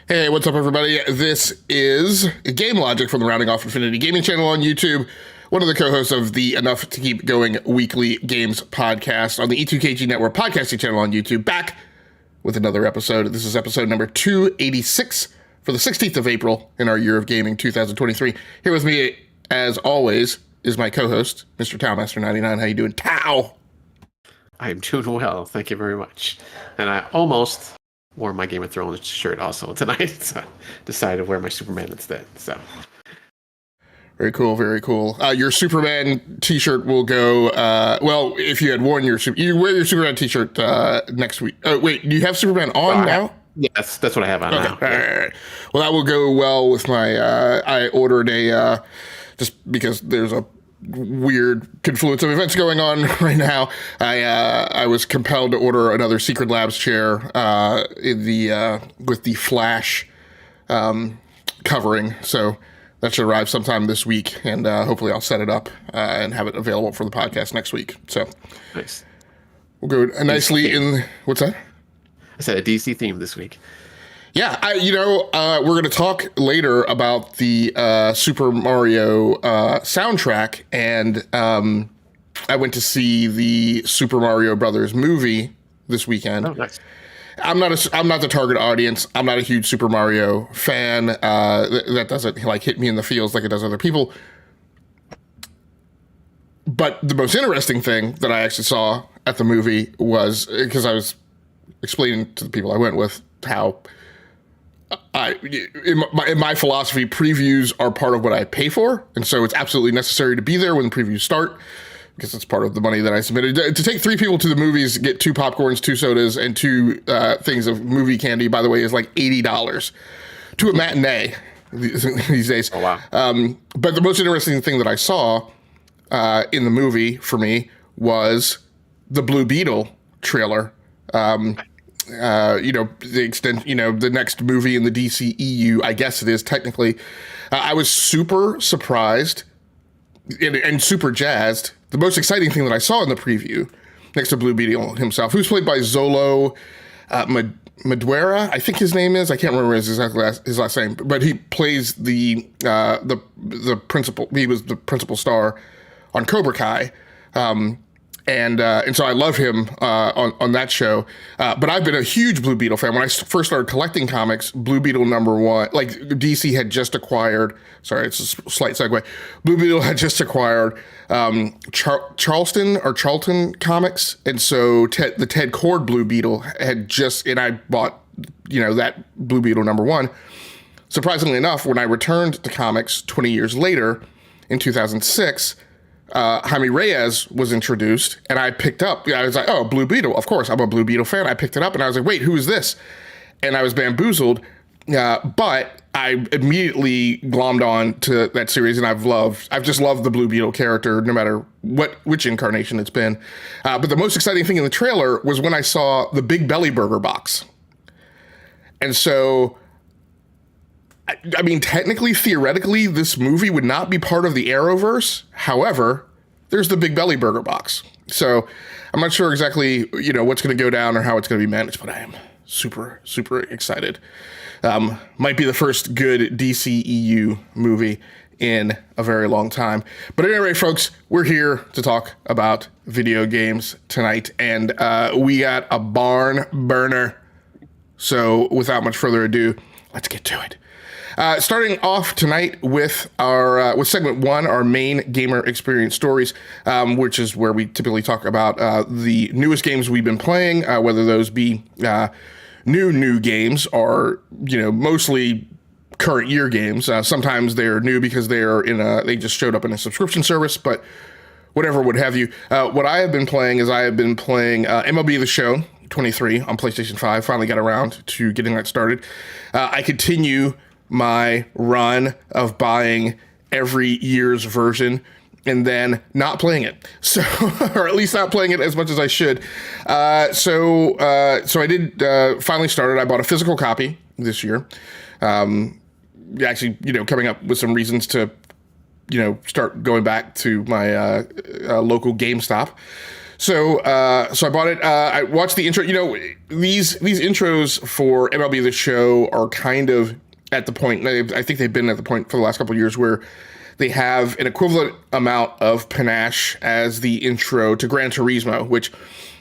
Hey, what's up, everybody? This is Game Logic from the Rounding Off Infinity Gaming channel on YouTube. One of the co-hosts of the Enough to Keep Going weekly games podcast on the E2KG Network podcasting channel on YouTube. Back with another episode. This is episode number 286 for the 16th of April in our year of gaming 2023. Here with me, as always, is my co-host, Mr. Towmaster99. How you doing, Tow? I'm doing well, thank you very much. And I almost wore my Game of Thrones shirt also tonight, so I decided to wear my Superman instead. So very cool, very cool. Your Superman t-shirt will go, well, if you had worn you wear your Superman t-shirt next week. Oh, wait, do you have Superman on now? Yes, that's what I have on now. All right. Well, that will go well with my, I ordered a, just because there's a weird confluence of events going on right now. I was compelled to order another Secret Labs chair in the with the Flash covering. So that should arrive sometime this week, and hopefully I'll set it up and have it available for the podcast next week. So nice. We'll go nicely in. What's that? I said a DC theme this week. Yeah, we're going to talk later about the Super Mario soundtrack, and I went to see the Super Mario Brothers movie this weekend. Oh, nice. I'm not the target audience. I'm not a huge Super Mario fan. That doesn't hit me in the feels like it does other people. But the most interesting thing that I actually saw at the movie was, because I was explaining to the people I went with how in my philosophy, previews are part of what I pay for, and so it's absolutely necessary to be there when the previews start, because it's part of the money that I submitted. To take 3 people to the movies, get 2 popcorns, 2 sodas, and 2 things of movie candy, by the way, is like $80 to a matinee these days. Oh, wow. But the most interesting thing that I saw in the movie for me was the Blue Beetle trailer. The next movie in the DCEU, I guess it is technically. I was super surprised and super jazzed. The most exciting thing that I saw in the preview, next to Blue Beetle himself, who's played by Zolo Madureira, I think his name is. I can't remember his last name, but he plays the principal. He was the principal star on Cobra Kai. And so I love him on that show. But I've been a huge Blue Beetle fan. When I first started collecting comics, Blue Beetle #1, like DC had just acquired, sorry, it's a slight segue. Blue Beetle had just acquired Charlton Comics. And so the Ted Kord Blue Beetle had just, and I bought, that Blue Beetle #1. Surprisingly enough, when I returned to comics 20 years later in 2006, Jaime Reyes was introduced, and I picked up. I was like, "Oh, Blue Beetle! Of course, I'm a Blue Beetle fan." I picked it up, and I was like, "Wait, who is this?" And I was bamboozled. But I immediately glommed on to that series, and I've just loved the Blue Beetle character, no matter which incarnation it's been. But the most exciting thing in the trailer was when I saw the Big Belly Burger box, and so. I mean, technically, theoretically, this movie would not be part of the Arrowverse. However, there's the Big Belly Burger box. So I'm not sure exactly, what's going to go down or how it's going to be managed, but I am super, super excited. Might be the first good DCEU movie in a very long time. But anyway, folks, we're here to talk about video games tonight, and we got a barn burner. So without much further ado, let's get to it. Starting off tonight with our with segment 1, our main gamer experience stories, which is where we typically talk about the newest games we've been playing, whether those be new games or mostly current year games. Sometimes they're new because they just showed up in a subscription service, but whatever would have you. What I have been playing is MLB the Show 23 on PlayStation 5. Finally got around to getting that started. I continue my run of buying every year's version and then not playing it. So, or at least not playing it as much as I should. So I did finally started. I bought a physical copy this year. Actually, coming up with some reasons to, start going back to my local GameStop. So I bought it. I watched the intro. You know, these intros for MLB the Show are kind of at the point. I think they've been at the point for the last couple of years where they have an equivalent amount of panache as the intro to Gran Turismo, which,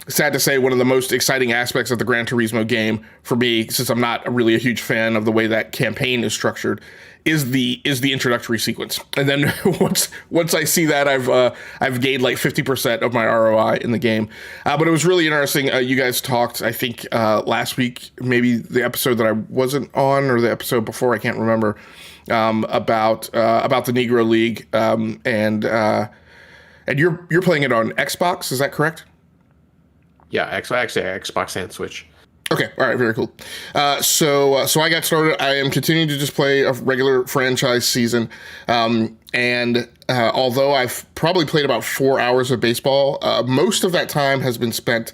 sad to say, one of the most exciting aspects of the Gran Turismo game for me, since I'm not really a huge fan of the way that campaign is structured, is the introductory sequence. And then once I see that, I've gained like 50% of my ROI in the game. But it was really interesting. You guys talked, I think, last week, maybe the episode that I wasn't on or the episode before, I can't remember, about the Negro League, and you're playing it on Xbox. Is that correct? Yeah, actually, Xbox and Switch. Okay, all right, very cool. So I got started. I am continuing to just play a regular franchise season, and although I've probably played about 4 hours of baseball, most of that time has been spent,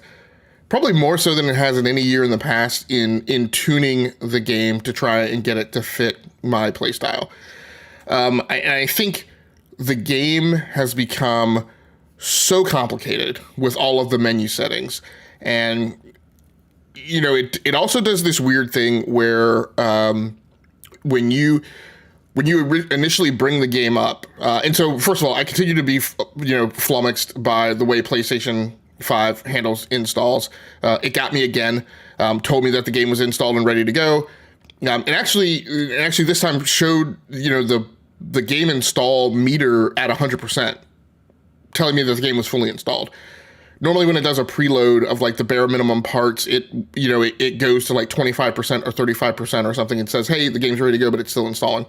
probably more so than it has in any year in the past, in tuning the game to try and get it to fit my playstyle. I think the game has become so complicated with all of the menu settings, and you know, it also does this weird thing where when you initially bring the game up, and so first of all, I continue to be flummoxed by the way PlayStation 5 handles installs. It got me again, told me that the game was installed and ready to go, and actually this time showed the game install meter at 100%, telling me that the game was fully installed. Normally when it does a preload of like the bare minimum parts, it goes to like 25% or 35% or something and says, hey, the game's ready to go, but it's still installing.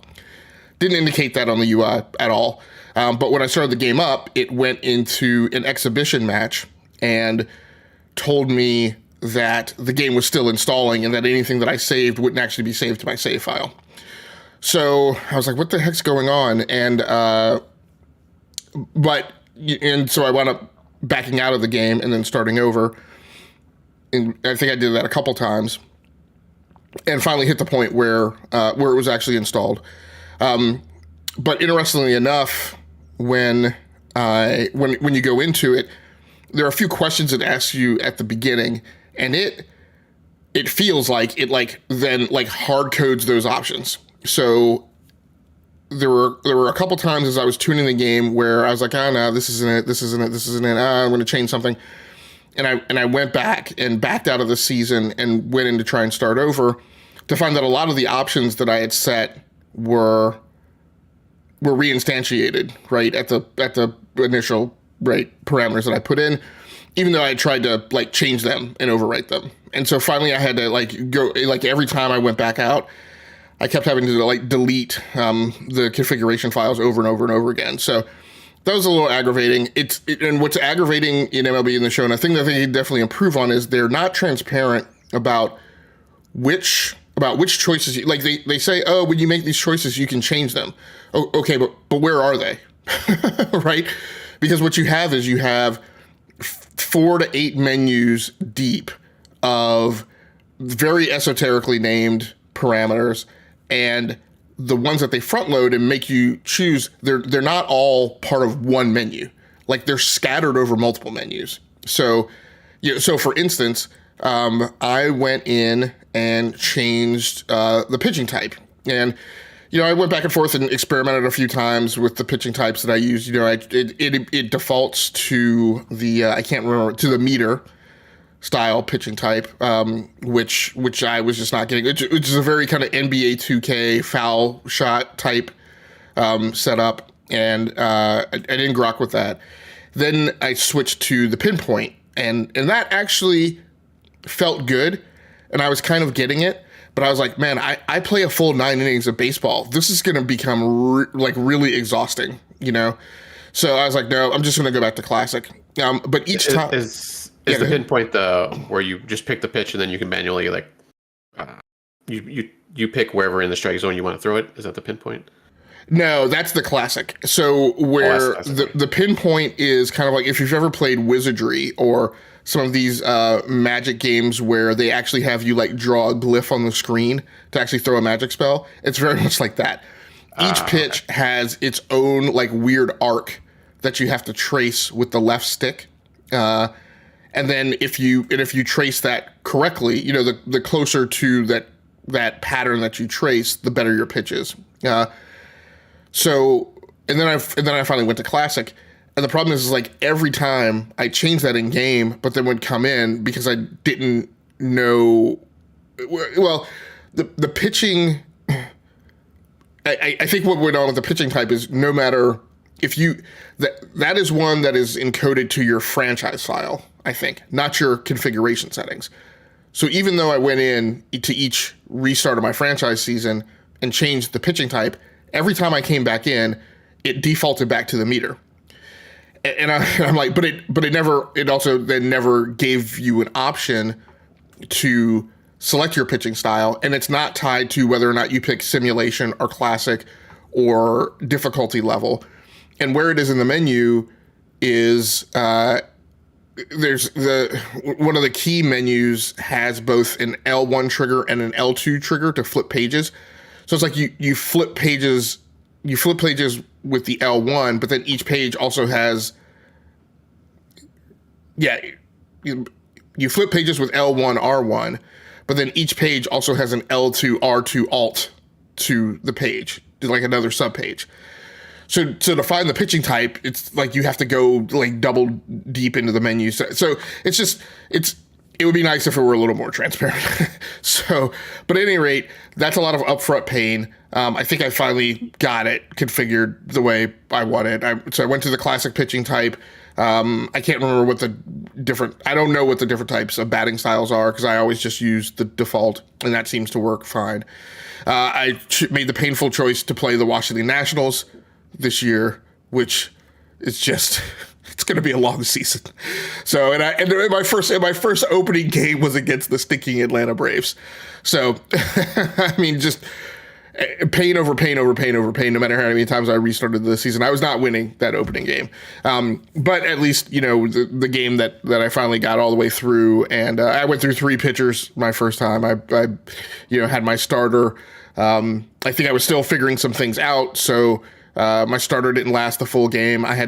Didn't indicate that on the UI at all. But when I started the game up, it went into an exhibition match and told me that the game was still installing and that anything that I saved wouldn't actually be saved to my save file. So I was like, what the heck's going on? And so I wound up backing out of the game and then starting over. And I think I did that a couple times and finally hit the point where it was actually installed. But interestingly enough, when you go into it, there are a few questions it asks you at the beginning, and it feels like it then hard codes those options. So there were a couple times as I was tuning the game where I was like, oh no, this isn't it. I'm going to change something. And I went back and backed out of the season and went in to try and start over to find that a lot of the options that I had set were reinstantiated right at the initial parameters that I put in, even though I tried to change them and overwrite them. And so finally I had to go every time I went back out, I kept having to delete the configuration files over and over and over again. So that was a little aggravating. And what's aggravating in MLB in the Show, and I think that they definitely improve on, is they're not transparent about which choices they say, oh, when you make these choices, you can change them. Oh, okay, but where are they? Right? Because what you have is 4 to 8 menus deep of very esoterically named parameters, and the ones that they front load and make you choose, they're not all part of one menu. They're scattered over multiple menus. So for instance, I went in and changed the pitching type, and I went back and forth and experimented a few times with the pitching types that I used. It defaults to the I can't remember, to the meter style pitching type, which I was just not getting, which is a very kind of NBA 2K foul shot type setup, and I didn't grok with that. Then I switched to the pinpoint, and that actually felt good, and I was kind of getting it, but I was like, man, I play a full 9 innings of baseball. This is going to become really exhausting, So I was like, no, I'm just going to go back to classic. But each time... Is the pinpoint where you just pick the pitch and then you can manually you pick wherever in the strike zone you want to throw it? Is that the pinpoint? No, that's the classic. So where the pinpoint is kind of like if you've ever played Wizardry or some of these magic games where they actually have you draw a glyph on the screen to actually throw a magic spell. It's very much like that. Each pitch has its own weird arc that you have to trace with the left stick. And then if you trace that correctly, the closer to that pattern that you trace, the better your pitch is. So and then I finally went to classic, and the problem is like every time I changed that in game, but then would come in because I didn't know. Well, the pitching. I think what went on with the pitching type is no matter if you that is one that is encoded to your franchise file, I think, not your configuration settings. So even though I went in to each restart of my franchise season and changed the pitching type, every time I came back in, it defaulted back to the meter. And I'm like, but it also then never gave you an option to select your pitching style, and it's not tied to whether or not you pick simulation or classic or difficulty level. And where it is in the menu is there's one of the key menus has both an L1 trigger and an L2 trigger to flip pages. So it's like you flip pages with the L1, but then each page also has you flip pages with L1 R1, but then each page also has an L2 R2 alt to the page, like another subpage. So to find the pitching type, it's like you have to go like double deep into the menu. So it would be nice if it were a little more transparent. But at any rate, that's a lot of upfront pain. I think I finally got it configured the way I wanted. So I went to the classic pitching type. I can't remember I don't know what the different types of batting styles are because I always just use the default, and that seems to work fine. I made the painful choice to play the Washington Nationals this year, which is just, it's going to be a long season. So, and my first opening game was against the stinking Atlanta Braves. So, I mean, just pain over pain over pain over pain, no matter how many times I restarted the season. I was not winning that opening game. But at least, the game that I finally got all the way through, and I went through 3 pitchers my first time. I had my starter. I think I was still figuring some things out. So, my starter didn't last the full game. I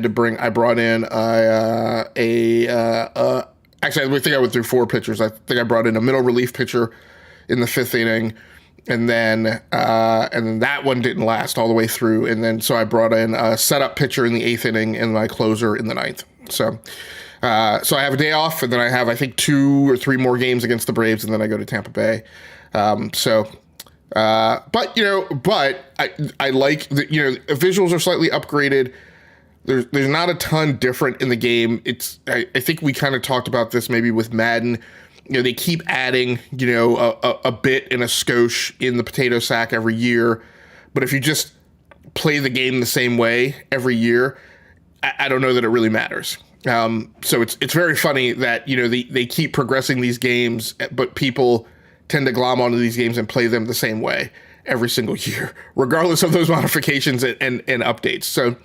brought in actually, I think I went through 4 pitchers. I think I brought in a middle relief pitcher in the 5th inning. And then that one didn't last all the way through. And then, so I brought in a setup pitcher in the 8th inning and my closer in the 9th. So I have a day off, and then I have, I think, 2 or 3 more games against the Braves, and then I go to Tampa Bay. But I like the visuals are slightly upgraded. There's not a ton different in the game. I think we kind of talked about this maybe with Madden. They keep adding, a bit and a skosh in the potato sack every year. But if you just play the game the same way every year, I don't know that it really matters. So it's very funny that, they keep progressing these games, but people tend to glom onto these games and play them the same way every single year, regardless of those modifications and updates. So,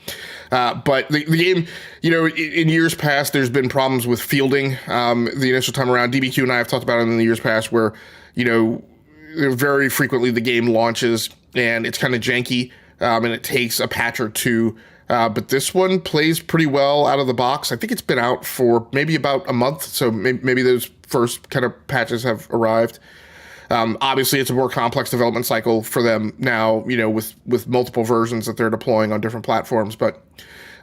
but the game, in years past, there's been problems with fielding. The initial time around, DBQ and I have talked about it in the years past where, very frequently the game launches and it's kind of janky, and it takes a patch or 2. But this one plays pretty well out of the box. I think it's been out for maybe about a month. So maybe those first kind of patches have arrived. Obviously, it's a more complex development cycle for them now, with multiple versions that they're deploying on different platforms. But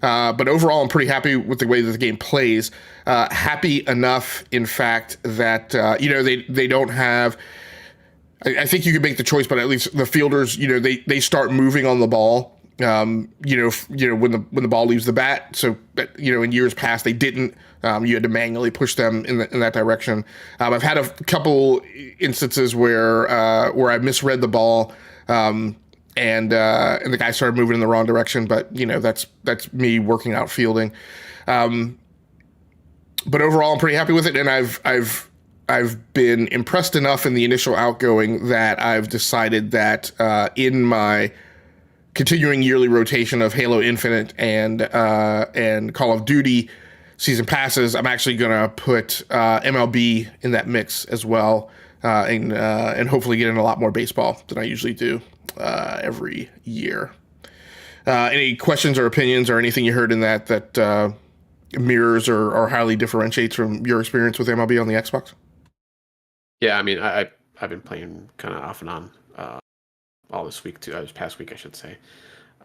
overall, I'm pretty happy with the way that the game plays. Happy enough, in fact, that they don't have. I think you could make the choice, but at least the fielders, they start moving on the ball. When the ball leaves the bat. So, in years past, they didn't. You had to manually push them in that direction. I've had a couple instances where I misread the ball, and the guy started moving in the wrong direction. But that's me working out fielding. But overall, I'm pretty happy with it, and I've been impressed enough in the initial outgoing that I've decided that in my continuing yearly rotation of Halo Infinite and Call of Duty season passes, I'm actually going to put MLB in that mix as well, and hopefully get in a lot more baseball than I usually do every year. Any questions or opinions or anything you heard in that mirrors or highly differentiates from your experience with MLB on the Xbox? Yeah, I mean, I've been playing kind of off and on all this week too. This past week, I should say.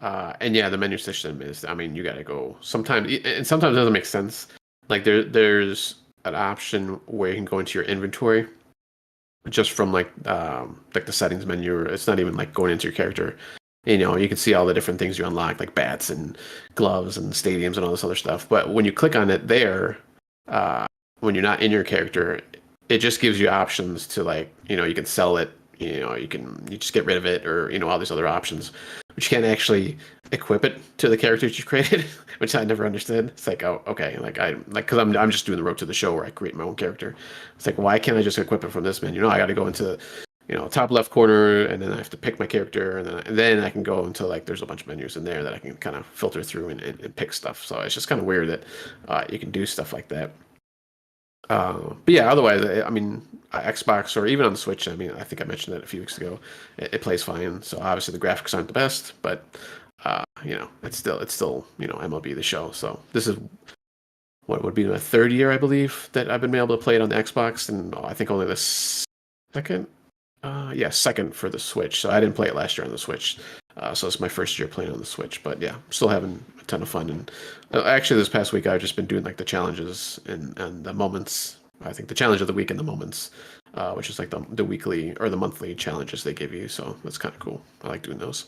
And yeah, the menu system is. I mean, you got to go. Sometimes and sometimes it doesn't make sense. Like there's an option where you can go into your inventory just from like the settings menu. It's not even like going into your character. You know, you can see all the different things you unlock, like bats and gloves and stadiums and all this other stuff. But when you click on it there, when you're not in your character, it just gives you options to like, you know, you can sell it, you just get rid of it, or all these other options, but you can't actually equip it to the characters you created, which I never understood. It's like, oh, okay, because I'm just doing the road to the show where I create my own character. It's like, why can't I just equip it from this menu? I got to go into top left corner, and then I have to pick my character, and then I can go into like there's a bunch of menus in there that I can kind of filter through and pick stuff. So it's just kind of weird that you can do stuff like that. But yeah, otherwise, I mean, Xbox or even on the Switch, I mean, I think I mentioned that a few weeks ago. It plays fine. So obviously the graphics aren't the best, but it's still MLB the Show. So this is what would be my third year, I believe, that I've been able to play it on the Xbox, and I think only the second. Second for the Switch. So I didn't play it last year on the Switch. So it's my first year playing on the Switch. But yeah, I'm still having a ton of fun. And actually, this past week, I've just been doing like the challenges and the moments. I think the challenge of the week and the moments, which is like the weekly or the monthly challenges they give you. So that's kind of cool. I like doing those.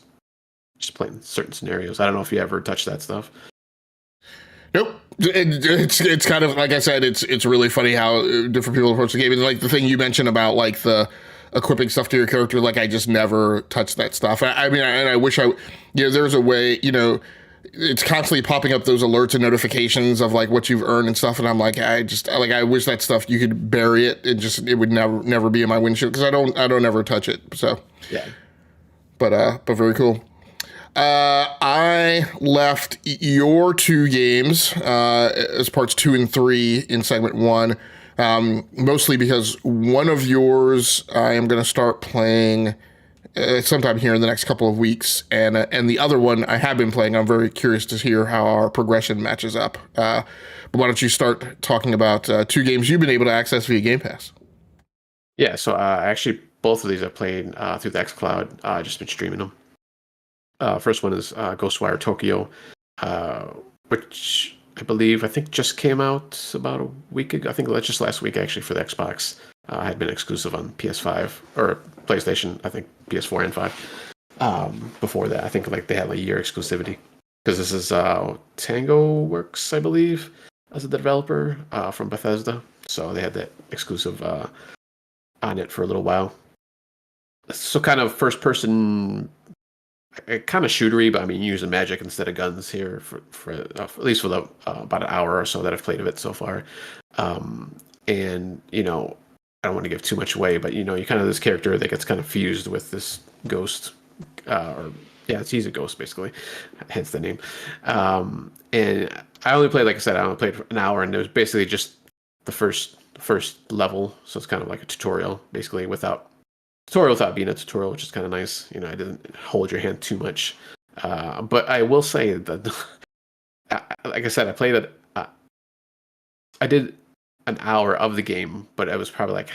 Just playing certain scenarios. I don't know if you ever touch that stuff. Nope. It's kind of like I said. It's really funny how different people approach the game. And like the thing you mentioned about like the equipping stuff to your character, like I just never touched that stuff. I mean, and I wish there's a way. It's constantly popping up those alerts and notifications of like what you've earned and stuff. And I'm like, I wish that stuff you could bury it and just it would never be in my windshield because I don't ever touch it. So yeah. But very cool. I left your two games as parts 2 and 3 in segment 1, mostly because one of yours I am going to start playing sometime here in the next couple of weeks, and the other one I have been playing. I'm very curious to hear how our progression matches up. But why don't you start talking about 2 games you've been able to access via Game Pass? Yeah, so actually both of these I played through the xCloud. I just been streaming them. First one is Ghostwire Tokyo, which I think just came out about a week ago. I think that's just last week actually for the Xbox. Had been exclusive on PS5 or PlayStation. I think PS4 and 5. Before that, I think like they had like a year exclusivity because this is Tango Works, I believe, as the developer from Bethesda. So they had that exclusive on it for a little while. So kind of first person. Kind of shootery, but I mean using magic instead of guns here for at least for the about an hour or so that I've played of it so far. And I don't want to give too much away, but you kind of this character that gets kind of fused with this ghost, he's a ghost basically, hence the name. And I only played, like I said, I only played for an hour, and it was basically just the first level, so it's kind of like a tutorial basically without being a tutorial, which is kind of nice. I didn't hold your hand too much. But I will say that, like I said, I played it. I did an hour of the game, but it was probably like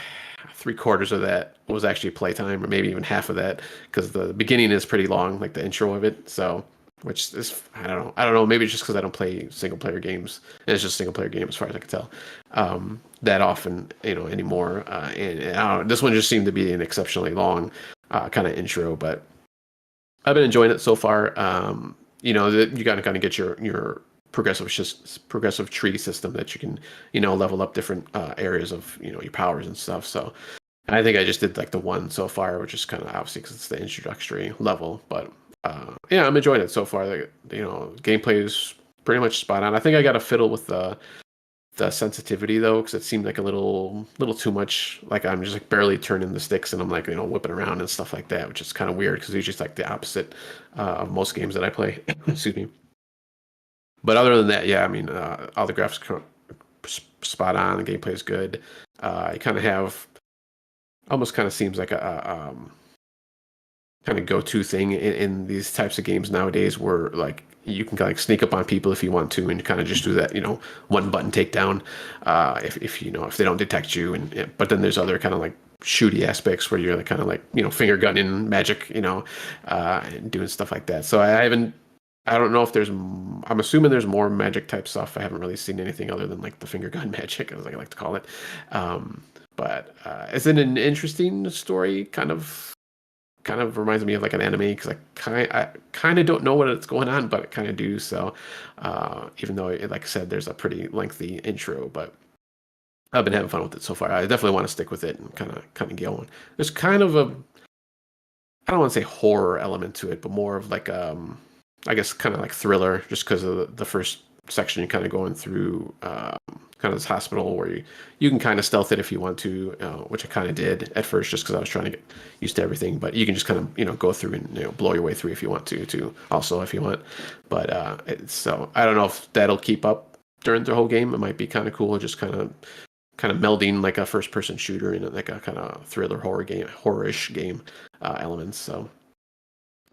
3/4 of that was actually playtime, or maybe even half of that, because the beginning is pretty long, like the intro of it. So, which is, I don't know. Maybe it's just because I don't play single player games, and it's just a single player game as far as I can tell. That often, anymore. And I don't know, this one just seemed to be an exceptionally long kind of intro, but I've been enjoying it so far. You got to kind of get your progressive tree system that you can, level up different areas of, your powers and stuff. So I think I just did like the one so far, which is kind of obviously because it's the introductory level, but I'm enjoying it so far. Gameplay is pretty much spot on. I think I got to fiddle with the sensitivity though, because it seemed like a little too much. Like I'm just like barely turning the sticks, and I'm like whipping around and stuff like that, which is kind of weird because it's just like the opposite of most games that I play. Excuse me. But other than that, yeah, I mean, all the graphics are spot on. The gameplay is good. You kind of have almost kind of seems like a kind of go-to thing in these types of games nowadays, where like you can like sneak up on people if you want to, and kind of just do that, one button takedown, if they don't detect you. But then there's other kind of like shooty aspects where you're like kind of like finger gunning magic, and doing stuff like that. So I don't know if I'm assuming there's more magic type stuff. I haven't really seen anything other than like the finger gun magic, as I like to call it. But it's an interesting story, kind of reminds me of like an anime, because I kind of don't know what it's going on, but I kind of do. So even though, like I said, there's a pretty lengthy intro, but I've been having fun with it so far. I definitely want to stick with it and kind of get on. There's kind of I don't want to say horror element to it, but more of like I guess kind of like thriller, just because of the first section you're kind of going through kind of this hospital where you can kind of stealth it if you want to, which I kind of did at first just because I was trying to get used to everything. But you can just kind of go through and blow your way through if you want to also if you want. But so I don't know if that'll keep up during the whole game. It might be kind of cool, just kind of melding like a first person shooter and like a kind of thriller horror-ish game elements. So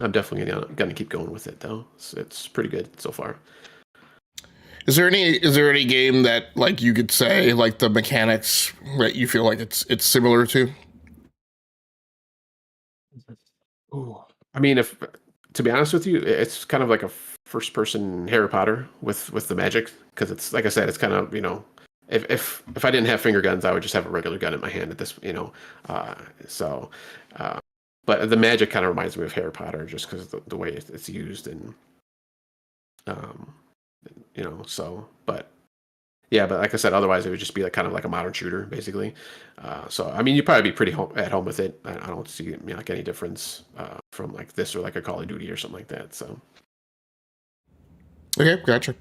I'm definitely gonna keep going with it though. It's pretty good so far. Is there any game that like you could say like the mechanics that you feel like it's similar to? Ooh. I mean, if to be honest with you, it's kind of like a first person Harry Potter with the magic, because it's like I said, it's kind of if I didn't have finger guns, I would just have a regular gun in my hand at this but the magic kind of reminds me of Harry Potter just because the way it's used, and but yeah, but like I said, otherwise it would just be like kind of like a modern shooter basically. So I mean, you'd probably be pretty at home with it. I don't see like any difference from like this or like a Call of Duty or something like that. So okay, gotcha.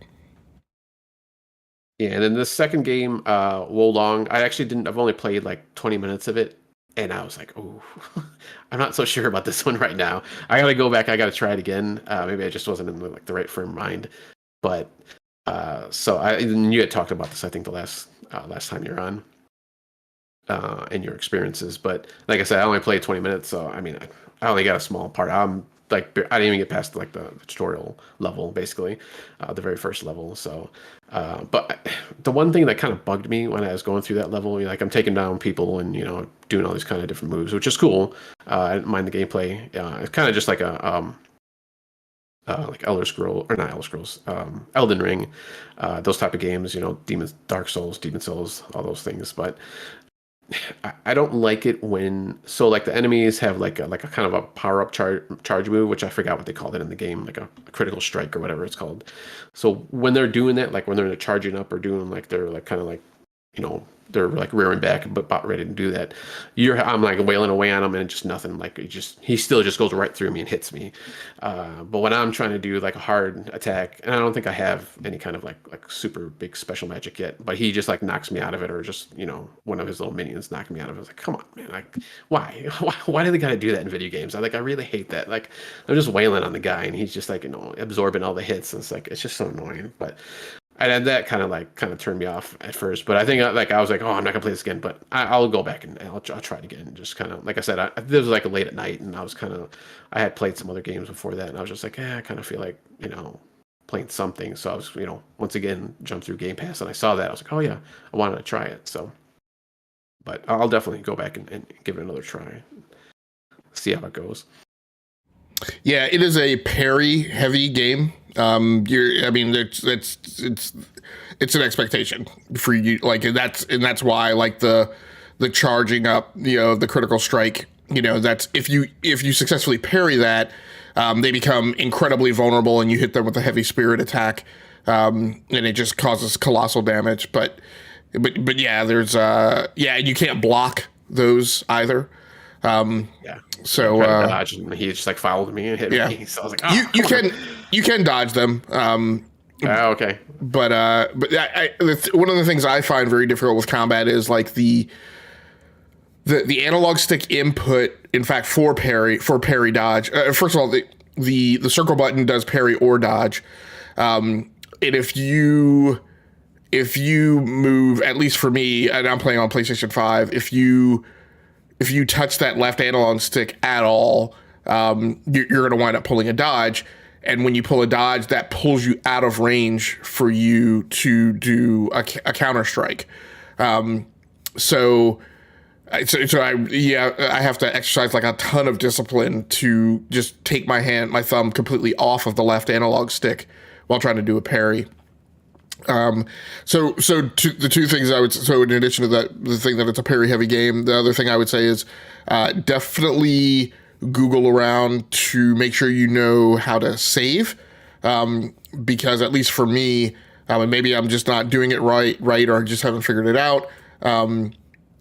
Yeah, and then the second game, Wolong, I've only played like 20 minutes of it, and I was like, oh, I'm not so sure about this one right now. I gotta go back, I gotta try it again. Maybe I just wasn't in like the right frame of mind. But and you had talked about this, I think, the last time you're on, and your experiences. But like I said, I only played 20 minutes, so I mean, I only got a small part. I didn't even get past like the tutorial level, basically, the very first level. So, but the one thing that kind of bugged me when I was going through that level, like I'm taking down people and doing all these kind of different moves, which is cool. I didn't mind the gameplay. It's kind of just like a like Elder Scroll or not Elder Scrolls, Elden Ring, those type of games. Dark Souls, Demon Souls, all those things, but. I don't like it when like the enemies have like a kind of a power up charge move, which I forgot what they called it in the game, like a critical strike or whatever it's called. So when they're doing that, like when they're charging up or doing like they're like kind of like they're like rearing back but about ready to do that, I'm like wailing away on him and just nothing, like he still just goes right through me and hits me. But when I'm trying to do like a hard attack, and I don't think I have any kind of like super big special magic yet, but he just like knocks me out of it, or just one of his little minions knocked me out of it. I was like, come on, man, like why do they gotta do that in video games? I really hate that. Like I'm just wailing on the guy and he's just like absorbing all the hits, and it's like it's just so annoying. But and that kind of turned me off at first, but I think I was like, oh, I'm not gonna play this again. But I'll go back and I'll try it again. Just kind of like I said, this was like late at night, and I had played some other games before that, and I was just like, I kind of feel like playing something. So I was once again jumped through Game Pass, and I saw that. I was like, oh yeah, I wanted to try it. So, but I'll definitely go back and give it another try, see how it goes. Yeah, it is a parry heavy game. It's an expectation for you, like that's why like the charging up, the critical strike, that's if you successfully parry that, they become incredibly vulnerable and you hit them with a heavy spirit attack, and it just causes colossal damage. But yeah, there's you can't block those either. Yeah. So dodge, and he just like followed me and hit me. So I was like, oh, you can dodge them. Okay. But one of the things I find very difficult with combat is like the analog stick input. In fact, for parry dodge. First of all, the circle button does parry or dodge, and if you move, at least for me, and I'm playing on PlayStation 5, if you touch that left analog stick at all, you're going to wind up pulling a dodge. and when you pull a dodge, that pulls you out of range for you to do a counter strike. So I have to exercise like a ton of discipline to just take my thumb completely off of the left analog stick while trying to do a parry. The two things in addition to that, the thing that it's a parry heavy game, the other thing I would say is definitely Google around to make sure you know how to save, because at least for me, and maybe I'm just not doing it right, or just haven't figured it out.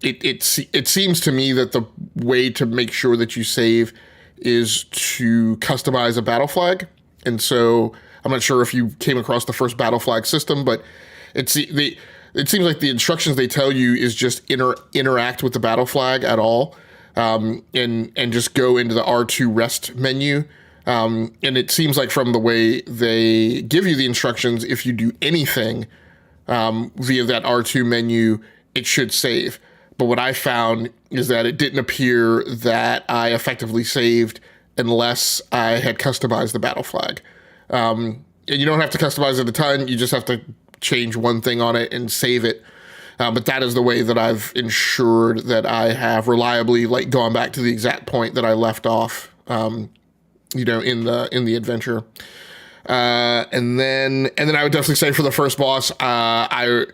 It seems to me that the way to make sure that you save is to customize a battle flag, and so I'm not sure if you came across the first battle flag system, but it seems like the instructions they tell you is just interact with the battle flag at all. And just go into the R2 rest menu. And it seems like from the way they give you the instructions, if you do anything via that R2 menu, it should save. But what I found is that it didn't appear that I effectively saved unless I had customized the battle flag. And you don't have to customize it a ton. You just have to change one thing on it and save it. But that is the way that I've ensured that I have reliably gone back to the exact point that I left off, in the adventure. And then I would definitely say for the first boss, I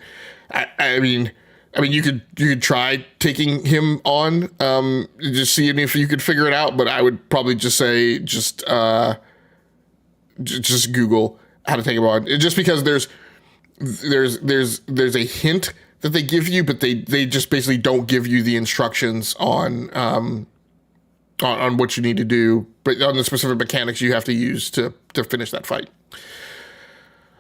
mean, you could try taking him on, just seeing if you could figure it out. But I would probably just say just Google how to take him on, just because there's a hint that they give you, but they just basically don't give you the instructions on what you need to do, but on the specific mechanics you have to use to finish that fight.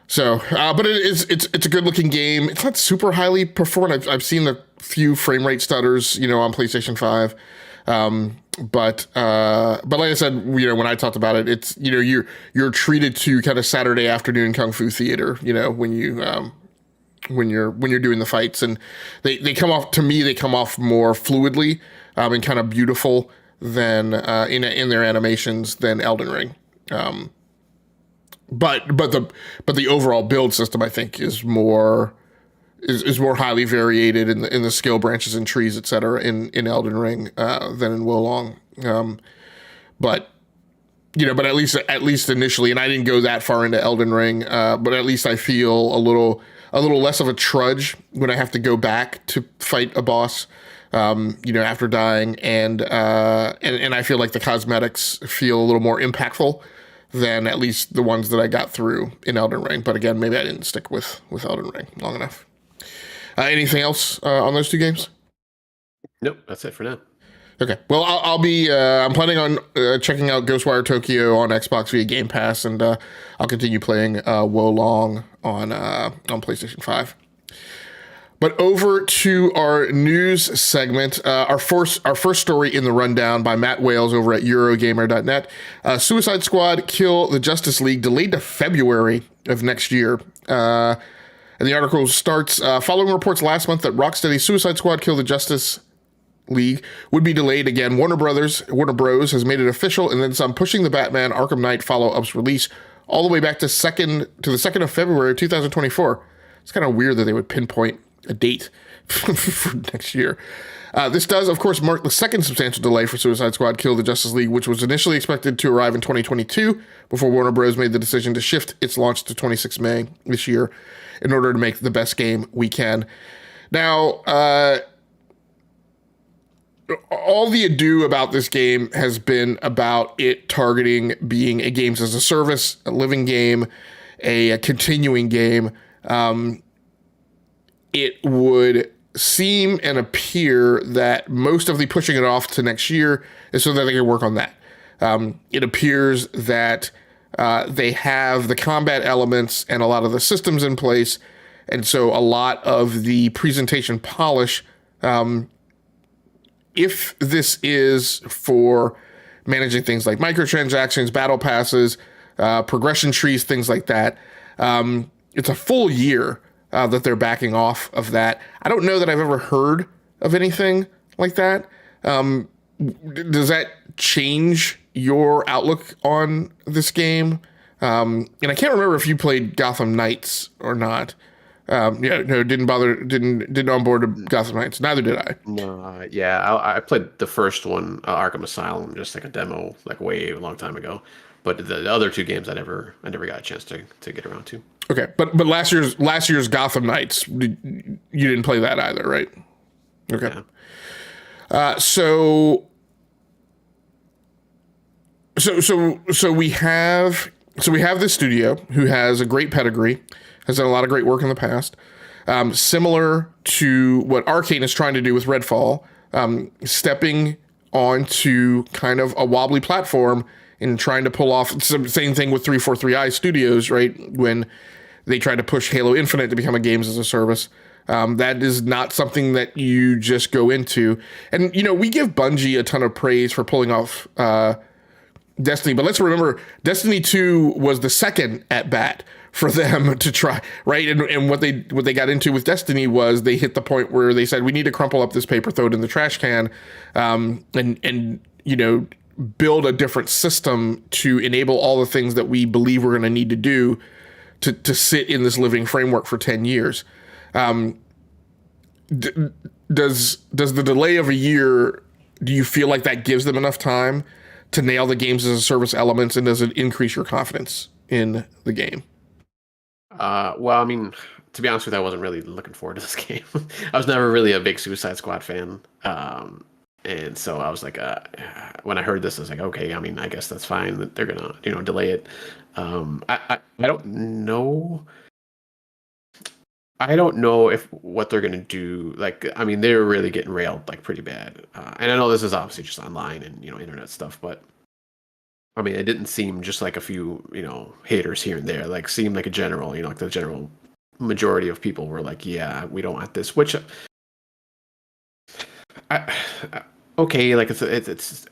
So, but it's a good looking game. It's not super highly performant. I've seen a few frame rate stutters, on PlayStation 5. But like I said, when I talked about it, it's, you're treated to kind of Saturday afternoon Kung Fu theater, when you're doing the fights, and they come off more fluidly, and kind of beautiful than in their animations than Elden Ring. But the overall build system, I think, is more highly variated in the skill branches and trees, etc. in Elden Ring than in Wo Long. But at least initially, and I didn't go that far into Elden Ring, but at least I feel a little less of a trudge when I have to go back to fight a boss, after dying, and I feel like the cosmetics feel a little more impactful than at least the ones that I got through in Elden Ring. But again, maybe I didn't stick with Elden Ring long enough. Anything else on those two games? Nope, that's it for now. Okay. Well, I'm planning on checking out Ghostwire Tokyo on Xbox via Game Pass, and I'll continue playing Wo Long on PlayStation 5. But over to our news segment, our first story in the rundown by Matt Wales over at Eurogamer.net. Suicide Squad Kill the Justice League delayed to February of next year. And the article starts, following reports last month that Rocksteady's Suicide Squad Kill the Justice League would be delayed again. Warner Bros. has made it official, and then some, pushing the Batman Arkham Knight follow-up's release all the way back to the 2nd of February 2024. It's kind of weird that they would pinpoint a date for next year. This does, of course, mark the second substantial delay for Suicide Squad Kill the Justice League, which was initially expected to arrive in 2022 before Warner Bros. Made the decision to shift its launch to 26 May this year in order to make the best game we can. Now, all the ado about this game has been about it targeting being a games as a service, a living game, a continuing game. It would seem and appear that most of the pushing it off to next year is so that they can work on that. It appears that they have the combat elements and a lot of the systems in place, and so a lot of the presentation polish, if this is for managing things like microtransactions, battle passes, progression trees, things like that, it's a full year that they're backing off of that. I don't know that I've ever heard of anything like that. Does that change your outlook on this game? And I can't remember if you played Gotham Knights or not. Yeah, no, didn't onboard Gotham Knights. Neither did I. No, yeah, I played the first one, Arkham Asylum, just like a demo, like way a long time ago. But the other two games, I never got a chance to get around to. Okay, but last year's Gotham Knights, you didn't play that either, right? Okay. Yeah. So we have this studio who has a great pedigree, has done a lot of great work in the past, similar to what Arcane is trying to do with Redfall, stepping onto kind of a wobbly platform and trying to pull off the same thing with 343i Studios, right? When they tried to push Halo Infinite to become a games as a service. That is not something that you just go into. And, we give Bungie a ton of praise for pulling off Destiny, but let's remember Destiny 2 was the second at bat for them to try, right? And what they got into with Destiny was they hit the point where they said, we need to crumple up this paper, throw it in the trash can, and build a different system to enable all the things that we believe we're going to need to do to sit in this living framework for 10 years. Does the delay of a year, do you feel like that gives them enough time to nail the games as a service elements, and does it increase your confidence in the game? Well, I mean, to be honest with you, I wasn't really looking forward to this game. I was never really a big Suicide Squad fan. And so I was like, when I heard this, I was like, okay, I mean, I guess that's fine that they're gonna, delay it. I don't know. I don't know if what they're gonna do. Like, I mean, they're really getting railed like pretty bad. And I know this is obviously just online and internet stuff, but I mean, it didn't seem just like a few haters here and there. Like, seemed like a general, like the general majority of people were like, yeah, we don't want this. Which, okay, like it's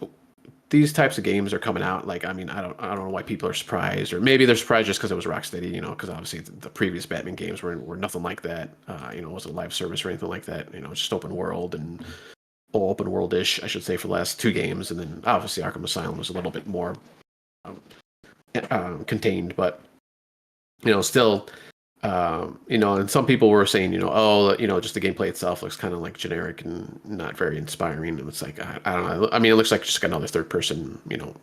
these types of games are coming out. Like, I mean, I don't know why people are surprised, or maybe they're surprised just because it was Rocksteady, because obviously the previous Batman games were nothing like that. It wasn't live service or anything like that. Just open world and open world-ish, I should say, for the last two games, and then obviously Arkham Asylum was a little bit more contained, but still. And some people were saying, just the gameplay itself looks kind of like generic and not very inspiring. And it's like, I don't know. I mean, it looks like just another third person,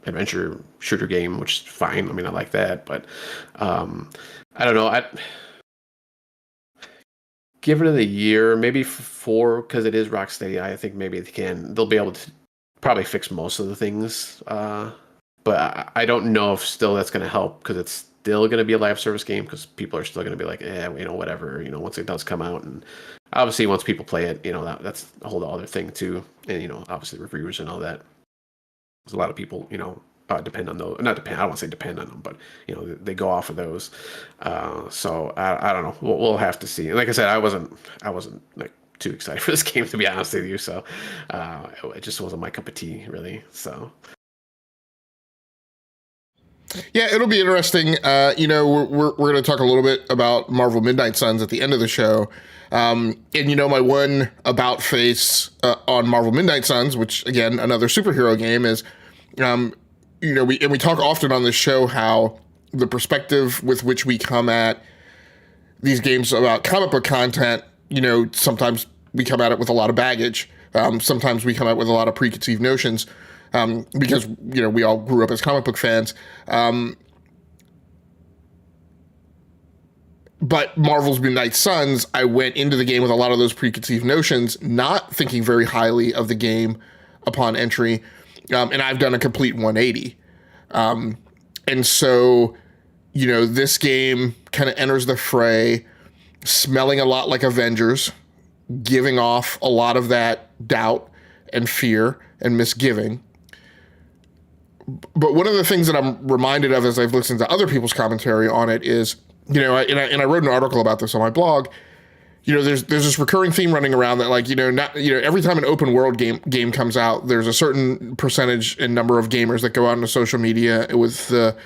adventure shooter game, which is fine. I mean, I like that, but I don't know. Give it a year, maybe 4, because it is Rocksteady. I think maybe they'll be able to probably fix most of the things. But I don't know if still that's going to help, because it's still going to be a live service game, because people are still going to be like, whatever, once it does come out. And obviously once people play it, that's a whole other thing too. And, obviously reviewers and all that. There's a lot of people, depend on those, not depend, I don't want to say depend on them, but, they go off of those. So I don't know. We'll have to see. And like I said, I wasn't like too excited for this game, to be honest with you. So it just wasn't my cup of tea, really. So. Yeah, it'll be interesting. We're going to talk a little bit about Marvel Midnight Suns at the end of the show. And my one about face on Marvel Midnight Suns, which again, another superhero game, is, we talk often on this show how the perspective with which we come at these games about comic book content, sometimes we come at it with a lot of baggage. Sometimes we come at it with a lot of preconceived notions. Because, we all grew up as comic book fans. But Marvel's Midnight Suns, I went into the game with a lot of those preconceived notions, not thinking very highly of the game upon entry. And I've done a complete 180. And so, this game kind of enters the fray smelling a lot like Avengers, giving off a lot of that doubt and fear and misgiving. But one of the things that I'm reminded of as I've listened to other people's commentary on it is, I wrote an article about this on my blog. There's this recurring theme running around that, like, every time an open world game comes out, there's a certain percentage and number of gamers that go out into social media with the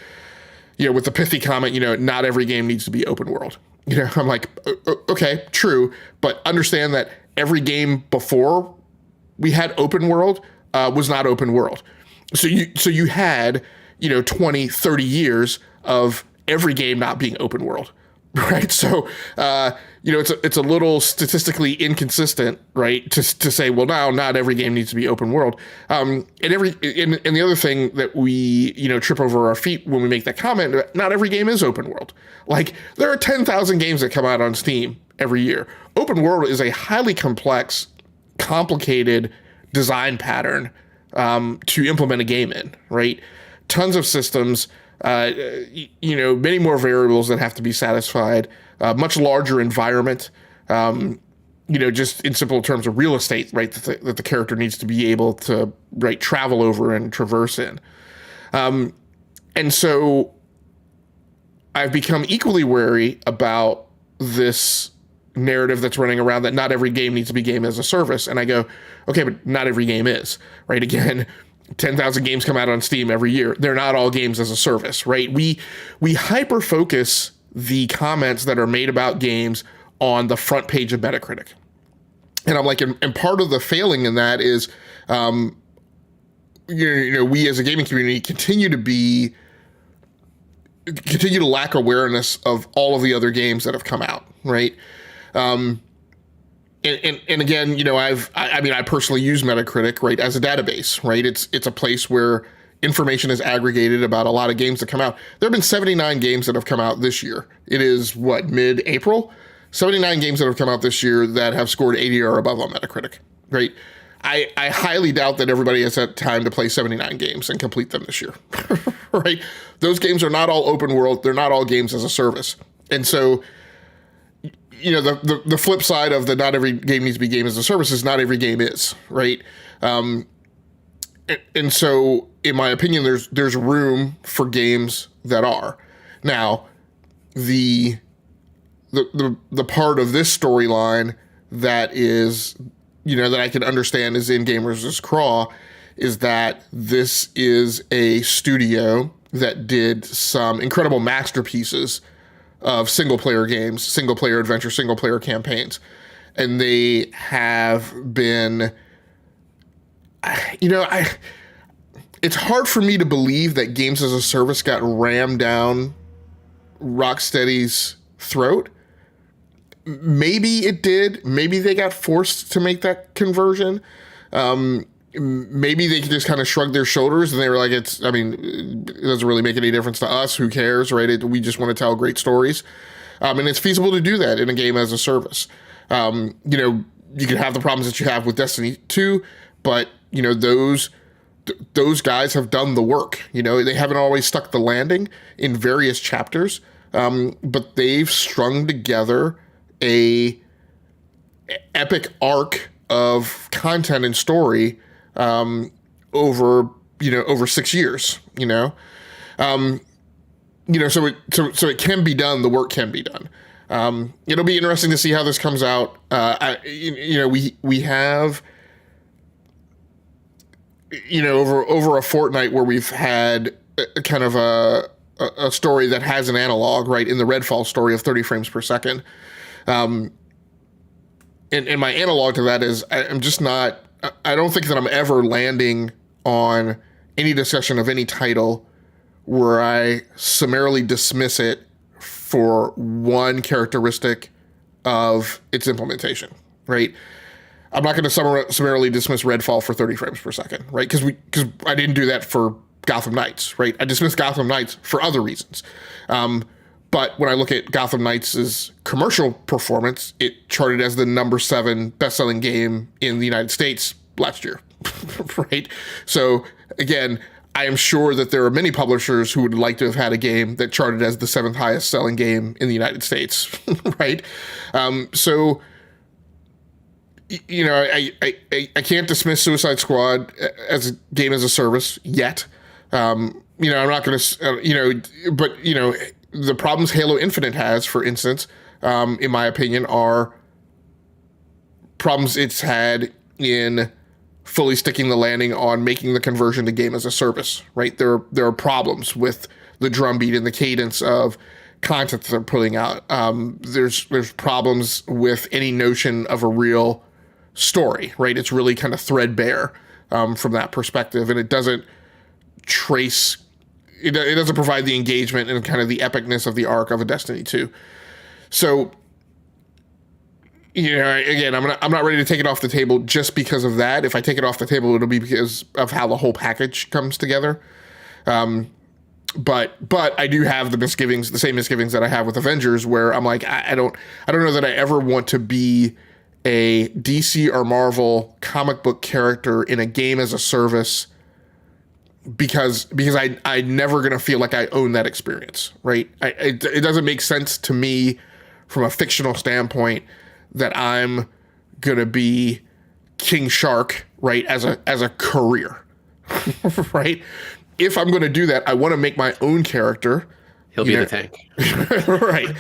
pithy comment, not every game needs to be open world. I'm like, okay, true, but understand that every game before we had open world was not open world. So you had, 20, 30 years of every game not being open world, right? So, it's a little statistically inconsistent, right? To say, well, now not every game needs to be open world. And the other thing that we, trip over our feet when we make that comment, not every game is open world. Like, there are 10,000 games that come out on Steam every year. Open world is a highly complex, complicated design pattern to implement a game in, right? Tons of systems, many more variables that have to be satisfied, much larger environment, just in simple terms of real estate, right, that the character needs to be able to, right, travel over and traverse in. And so I've become equally wary about this narrative that's running around that not every game needs to be game as a service. And I go, okay, but not every game is, right? Again, 10,000 games come out on Steam every year. They're not all games as a service, right? We hyper focus the comments that are made about games on the front page of Metacritic. And I'm like, and part of the failing in that is, we as a gaming community continue to lack awareness of all of the other games that have come out, right? And again, I personally use Metacritic, right, as a database, right? It's a place where information is aggregated about a lot of games that come out. There have been 79 games that have come out this year. It is mid-April? 79 games that have come out this year that have scored 80 or above on Metacritic, right? I highly doubt that everybody has had time to play 79 games and complete them this year, right? Those games are not all open world. They're not all games as a service. And so, the flip side of the not every game needs to be game as a service is not every game is, right? And so, in my opinion, there's room for games that are. Now, the part of this storyline that is, that I can understand is in Gamers' Craw is that this is a studio that did some incredible masterpieces of single-player games, single-player adventure, single-player campaigns. And they have been, it's hard for me to believe that games as a service got rammed down Rocksteady's throat. Maybe it did. Maybe they got forced to make that conversion. Maybe they just kind of shrugged their shoulders and they were like, it doesn't really make any difference to us. Who cares, right? We just want to tell great stories. And it's feasible to do that in a game as a service. You can have the problems that you have with Destiny 2, but, those guys have done the work. They haven't always stuck the landing in various chapters, but they've strung together a epic arc of content and story over 6 years. So it can be done. The work can be done. It'll be interesting to see how this comes out. We have over a fortnight where we've had a kind of a story that has an analog, right, in the Redfall story of 30 frames per second. And my analog to that is I don't think that I'm ever landing on any discussion of any title where I summarily dismiss it for one characteristic of its implementation, right? I'm not going to summarily dismiss Redfall for 30 frames per second, right? Because I didn't do that for Gotham Knights, right? I dismissed Gotham Knights for other reasons. But when I look at Gotham Knights' commercial performance, it charted as the number 7 best-selling game in the United States last year, right? So again, I am sure that there are many publishers who would like to have had a game that charted as the 7th highest selling game in the United States, right? So, I can't dismiss Suicide Squad as a game as a service yet. I'm not going to, but the problems Halo Infinite has, for instance, in my opinion, are problems it's had in fully sticking the landing on making the conversion to game as a service, right? There are problems with the drumbeat and the cadence of content that they're putting out. There's problems with any notion of a real story, right? It's really kind of threadbare from that perspective, and it doesn't trace it doesn't provide the engagement and kind of the epicness of the arc of a Destiny 2. So, again, I'm not ready to take it off the table just because of that. If I take it off the table, it'll be because of how the whole package comes together. But I do have the same misgivings that I have with Avengers, where I'm like, I don't know that I ever want to be a DC or Marvel comic book character in a game as a service, because I'm never gonna feel like I own that experience, right? It doesn't make sense to me from a fictional standpoint that I'm gonna be King Shark, right, as a career, right? If I'm gonna do that, I want to make my own character. He'll be the tank. Right.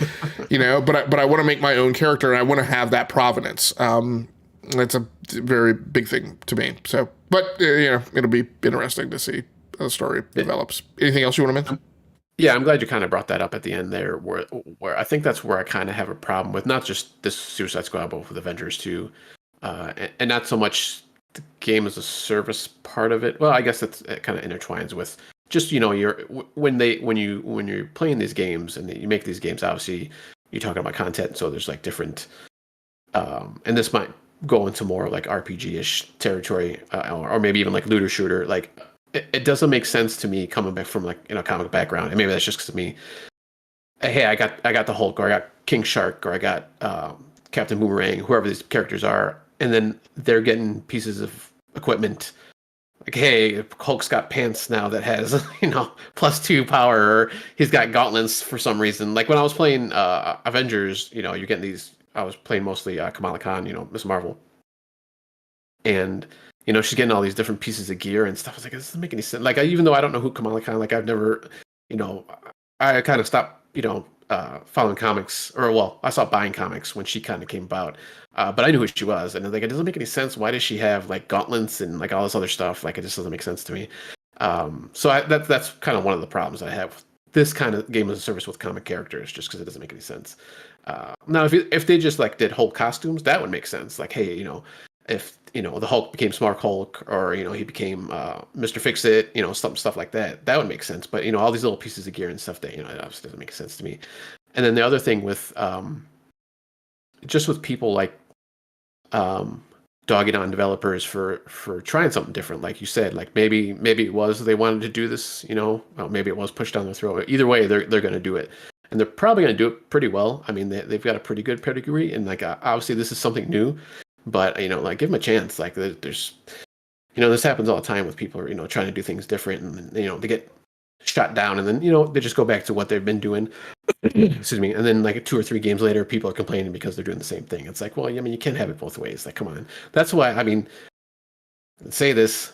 But I want to make my own character, and I want to have that provenance. That's a very big thing to me. So, but it'll be interesting to see how the story develops. Anything else you want to mention? Yeah, I'm glad you kind of brought that up at the end there, where I think that's where I kind of have a problem with not just this Suicide Squad, but with Avengers 2, and not so much the game as a service part of it. Well, I guess it kind of intertwines with just when you're playing these games and you make these games, obviously you're talking about content, so there's like different and this might go into more like RPG-ish territory, or maybe even like looter shooter. Like it doesn't make sense to me coming back from like comic background, and maybe that's just because of me. Hey, I got the Hulk, or I got King Shark, or I got Captain Boomerang, whoever these characters are, and then they're getting pieces of equipment. Like, hey, Hulk's got pants now that has, +2 power, or he's got gauntlets for some reason. Like when I was playing Avengers, you're getting these. I was playing mostly Kamala Khan, Miss Marvel, and she's getting all these different pieces of gear and stuff. I was like, this doesn't make any sense. Like, even though I don't know who Kamala Khan, like I've never, I kind of stopped, following comics, or well, I stopped buying comics when she kind of came about. But I knew who she was, and like, it doesn't make any sense. Why does she have like gauntlets and like all this other stuff? Like, it just doesn't make sense to me. So that's kind of one of the problems I have with this kind of game as a service with comic characters, just because it doesn't make any sense. Now, if they just like did Hulk costumes, that would make sense. Like, hey, if the Hulk became Smart Hulk, or he became Mr. Fix-It, stuff like that, that would make sense. But all these little pieces of gear and stuff that it obviously doesn't make sense to me. And then the other thing with just with people like dogging on developers for trying something different, like you said, like maybe it was they wanted to do this, well, maybe it was pushed down their throat. Either way, they're going to do it, and they're probably going to do it pretty well. I mean, they've got a pretty good pedigree, and like obviously this is something new, but like give them a chance. Like there's this happens all the time with people who are trying to do things different, and they get shot down, and then they just go back to what they've been doing. Excuse me. And then like 2 or 3 games later, people are complaining because they're doing the same thing. It's like, well, I mean, you can't have it both ways. Like, come on. That's why, I mean, say this,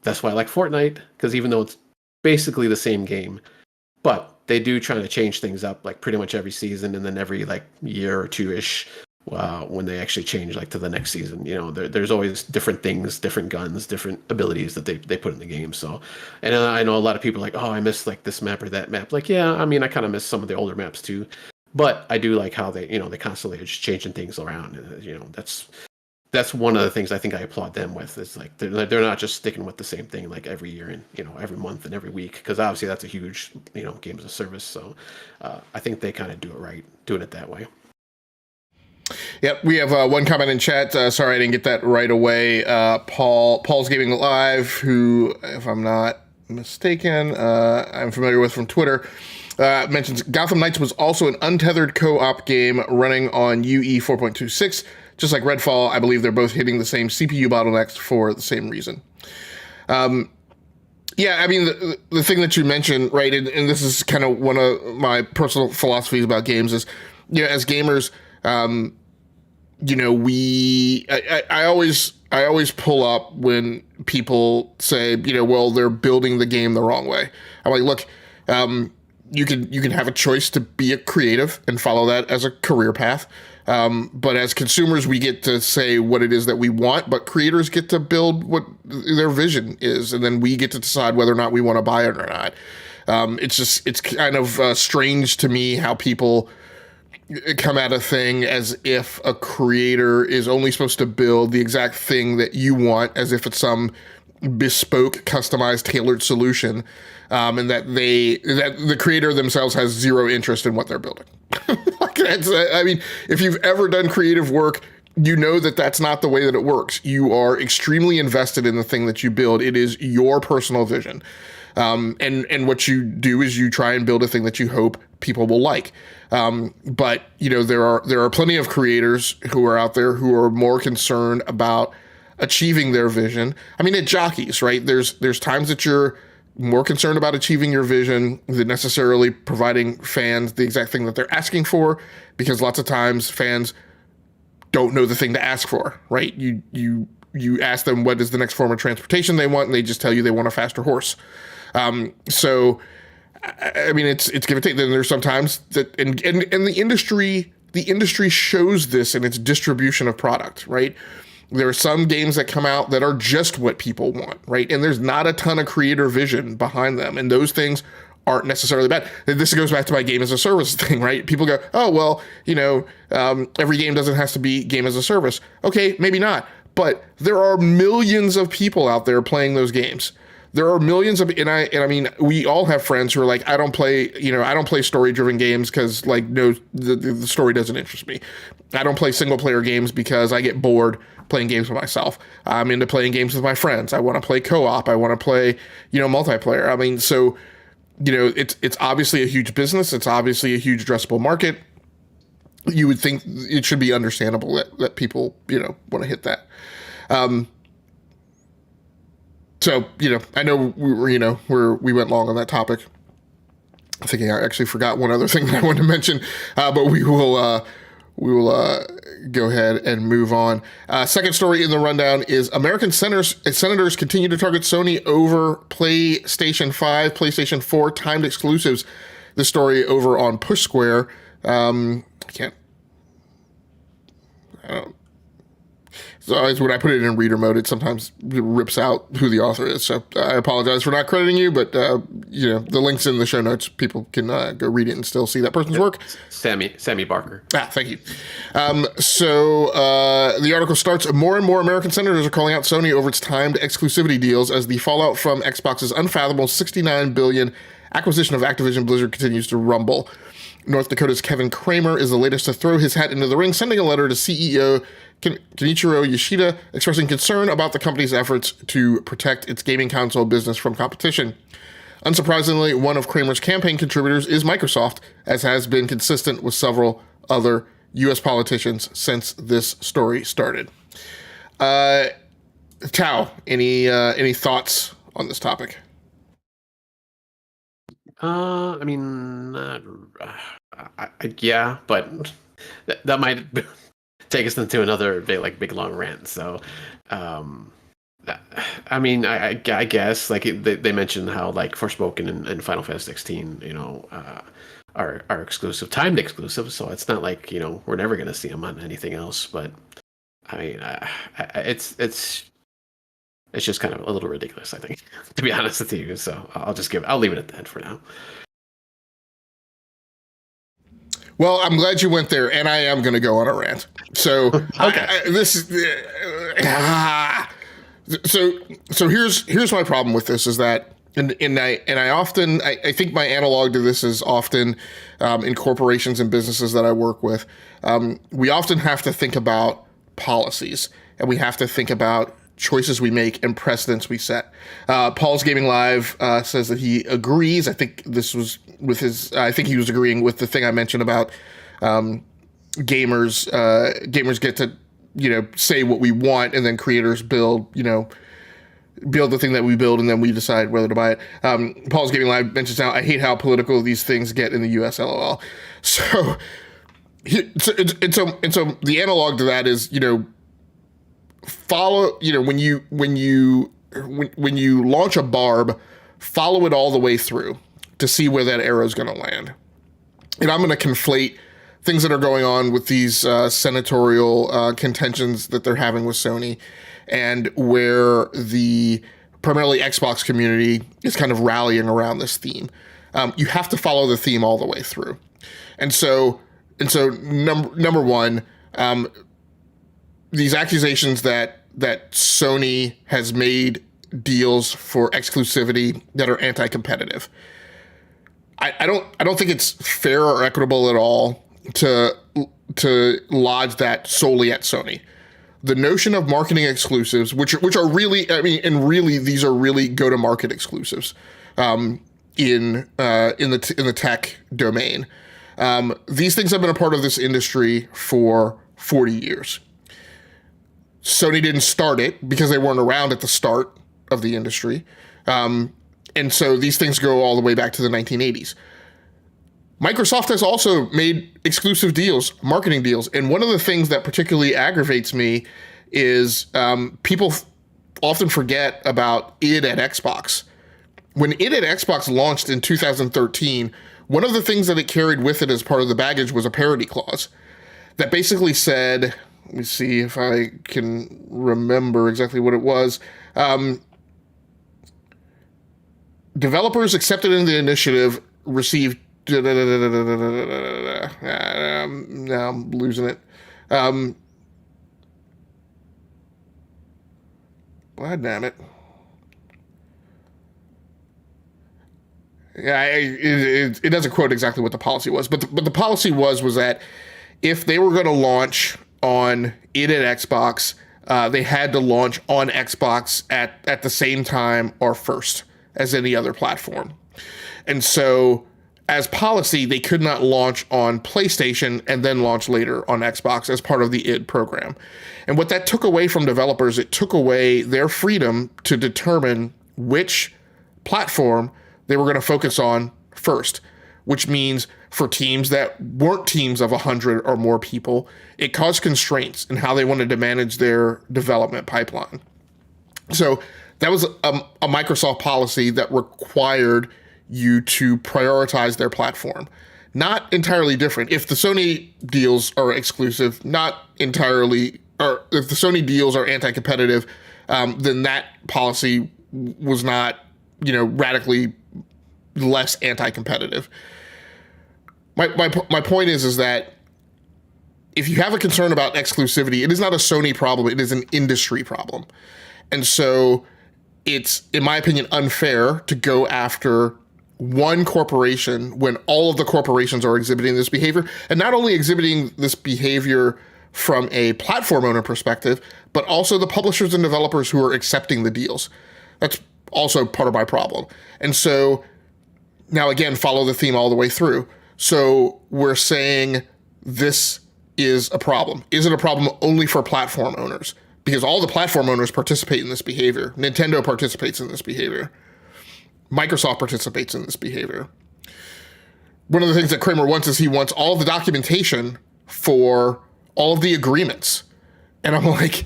that's why I like Fortnite, because even though it's basically the same game, but they do try to change things up like pretty much every season, and then every like year or 2-ish, when they actually change like to the next season, there's always different things, different guns, different abilities that they put in the game. So, and I know a lot of people are like, oh, I miss like this map or that map. Like, yeah, I mean, I kind of miss some of the older maps too, but I do like how they constantly are just changing things around. And that's one of the things I think I applaud them with, is like they're not just sticking with the same thing like every year and every month and every week, because obviously that's a huge game as a service. So I think they kind of do it right, doing it that way. Yep, we have one comment in chat. Sorry, I didn't get that right away. Paul's Gaming Live, who, if I'm not mistaken, I'm familiar with from Twitter, mentions Gotham Knights was also an untethered co-op game running on UE 4.26. Just like Redfall, I believe they're both hitting the same CPU bottlenecks for the same reason. Yeah, I mean, the thing that you mentioned, right, and this is kind of one of my personal philosophies about games is, as gamers, I always pull up when people say, well, they're building the game the wrong way. I'm like, look, you can have a choice to be a creative and follow that as a career path. But as consumers, we get to say what it is that we want, but creators get to build what their vision is, and then we get to decide whether or not we want to buy it or not. It's kind of strange to me how people come at a thing as if a creator is only supposed to build the exact thing that you want, as if it's some bespoke, customized, tailored solution, and that the creator themselves has zero interest in what they're building. I mean, if you've ever done creative work, you know that that's not the way that it works. You are extremely invested in the thing that you build. It is your personal vision. And what you do is you try and build a thing that you hope people will like. But there are plenty of creators who are out there who are more concerned about achieving their vision. I mean, it jockeys, right? There's times that you're more concerned about achieving your vision than necessarily providing fans the exact thing that they're asking for, because lots of times fans don't know the thing to ask for, right? You ask them what is the next form of transportation they want, and they just tell you they want a faster horse. So, I mean, it's give and take. Then there's sometimes that, and the industry shows this in its distribution of product, right? There are some games that come out that are just what people want, right? And there's not a ton of creator vision behind them, and those things aren't necessarily bad. This goes back to my game as a service thing, right? People go, oh, well, every game doesn't have to be game as a service. Okay, maybe not. But there are millions of people out there playing those games. There are millions of, and I mean, we all have friends who are like, I don't play story-driven games because, like, no, the story doesn't interest me. I don't play single-player games because I get bored playing games with myself. I'm into playing games with my friends. I want to play co-op. I want to play, multiplayer. I mean, so, it's obviously a huge business. It's obviously a huge addressable market. You would think it should be understandable that people, want to hit that. So, I know we went long on that topic. I'm thinking I actually forgot one other thing that I wanted to mention, but we will go ahead and move on. Second story in the rundown is American senators continue to target Sony over PlayStation 5, PlayStation 4 timed exclusives. This story over on Push Square. So when I put it in reader mode, it sometimes rips out who the author is. So I apologize for not crediting you, but the link's in the show notes. People can go read it and still see that person's work. Sammy Barker. Thank you. So the article starts, more and more American senators are calling out Sony over its timed exclusivity deals as the fallout from Xbox's unfathomable $69 billion acquisition of Activision Blizzard continues to rumble. North Dakota's Kevin Kramer is the latest to throw his hat into the ring, sending a letter to CEO Kenichiro Yoshida expressing concern about the company's efforts to protect its gaming console business from competition. Unsurprisingly, one of Kramer's campaign contributors is Microsoft, as has been consistent with several other U.S. politicians since this story started. Tao, any thoughts on this topic? I mean, yeah, but that might take us into another big long rant. So, I mean, I guess like they mentioned how like Forspoken and Final Fantasy 16, are exclusive, timed exclusive. So it's not like we're never gonna see them on anything else. But I mean, it's just kind of a little ridiculous, I think, to be honest with you. So I'll leave it at that for now. Well, I'm glad you went there, and I am going to go on a rant. So, Okay. So here's my problem with this is that, and I think my analog to this is often in corporations and businesses that I work with. We often have to think about policies, and we have to think about choices we make and precedents we set. Paul's Gaming Live says that he agrees. I think this was with his. I think he was agreeing with the thing I mentioned about gamers. Gamers get to say what we want, and then creators build the thing that we build, and then we decide whether to buy it. Paul's Gaming Live mentions now, I hate how political these things get in the U.S. LOL. So the analog to that is follow, when you launch a barb, follow it all the way through to see where that arrow is going to land. And I'm going to conflate things that are going on with these senatorial contentions that they're having with Sony, and where the primarily Xbox community is kind of rallying around this theme. You have to follow the theme all the way through. And so number one, these accusations that Sony has made deals for exclusivity that are anti-competitive. I don't think it's fair or equitable at all to lodge that solely at Sony. The notion of marketing exclusives, which are really, I mean, and really these are really go-to-market exclusives in the tech domain. These things have been a part of this industry for 40 years. Sony didn't start it because they weren't around at the start of the industry. And so these things go all the way back to the 1980s. Microsoft has also made exclusive deals, marketing deals. And one of the things that particularly aggravates me is people often forget about id at Xbox. When id at Xbox launched in 2013, one of the things that it carried with it as part of the baggage was a parity clause that basically said, let me see if I can remember exactly what it was. Developers accepted in the initiative received. Now I'm losing it. God damn it. Yeah, it doesn't quote exactly what the policy was, but the policy was that if they were going to launch on id at Xbox, they had to launch on Xbox at the same time or first as any other platform. And so as policy, they could not launch on PlayStation and then launch later on Xbox as part of the id program. And what that took away from developers, it took away their freedom to determine which platform they were going to focus on first, which means for teams that weren't teams of 100 or more people, it caused constraints in how they wanted to manage their development pipeline. So that was a Microsoft policy that required you to prioritize their platform. Not entirely different. If the Sony deals are exclusive, not entirely, or if the Sony deals are anti-competitive, then that policy was not, radically less anti-competitive. My point is that if you have a concern about exclusivity, it is not a Sony problem, it is an industry problem. And so it's, in my opinion, unfair to go after one corporation when all of the corporations are exhibiting this behavior, and not only exhibiting this behavior from a platform owner perspective, but also the publishers and developers who are accepting the deals. That's also part of my problem. And so now again, follow the theme all the way through. So we're saying this is a problem. Is it a problem only for platform owners? Because all the platform owners participate in this behavior. Nintendo participates in this behavior. Microsoft participates in this behavior. One of the things that Kramer wants is he wants all of the documentation for all of the agreements. And I'm like,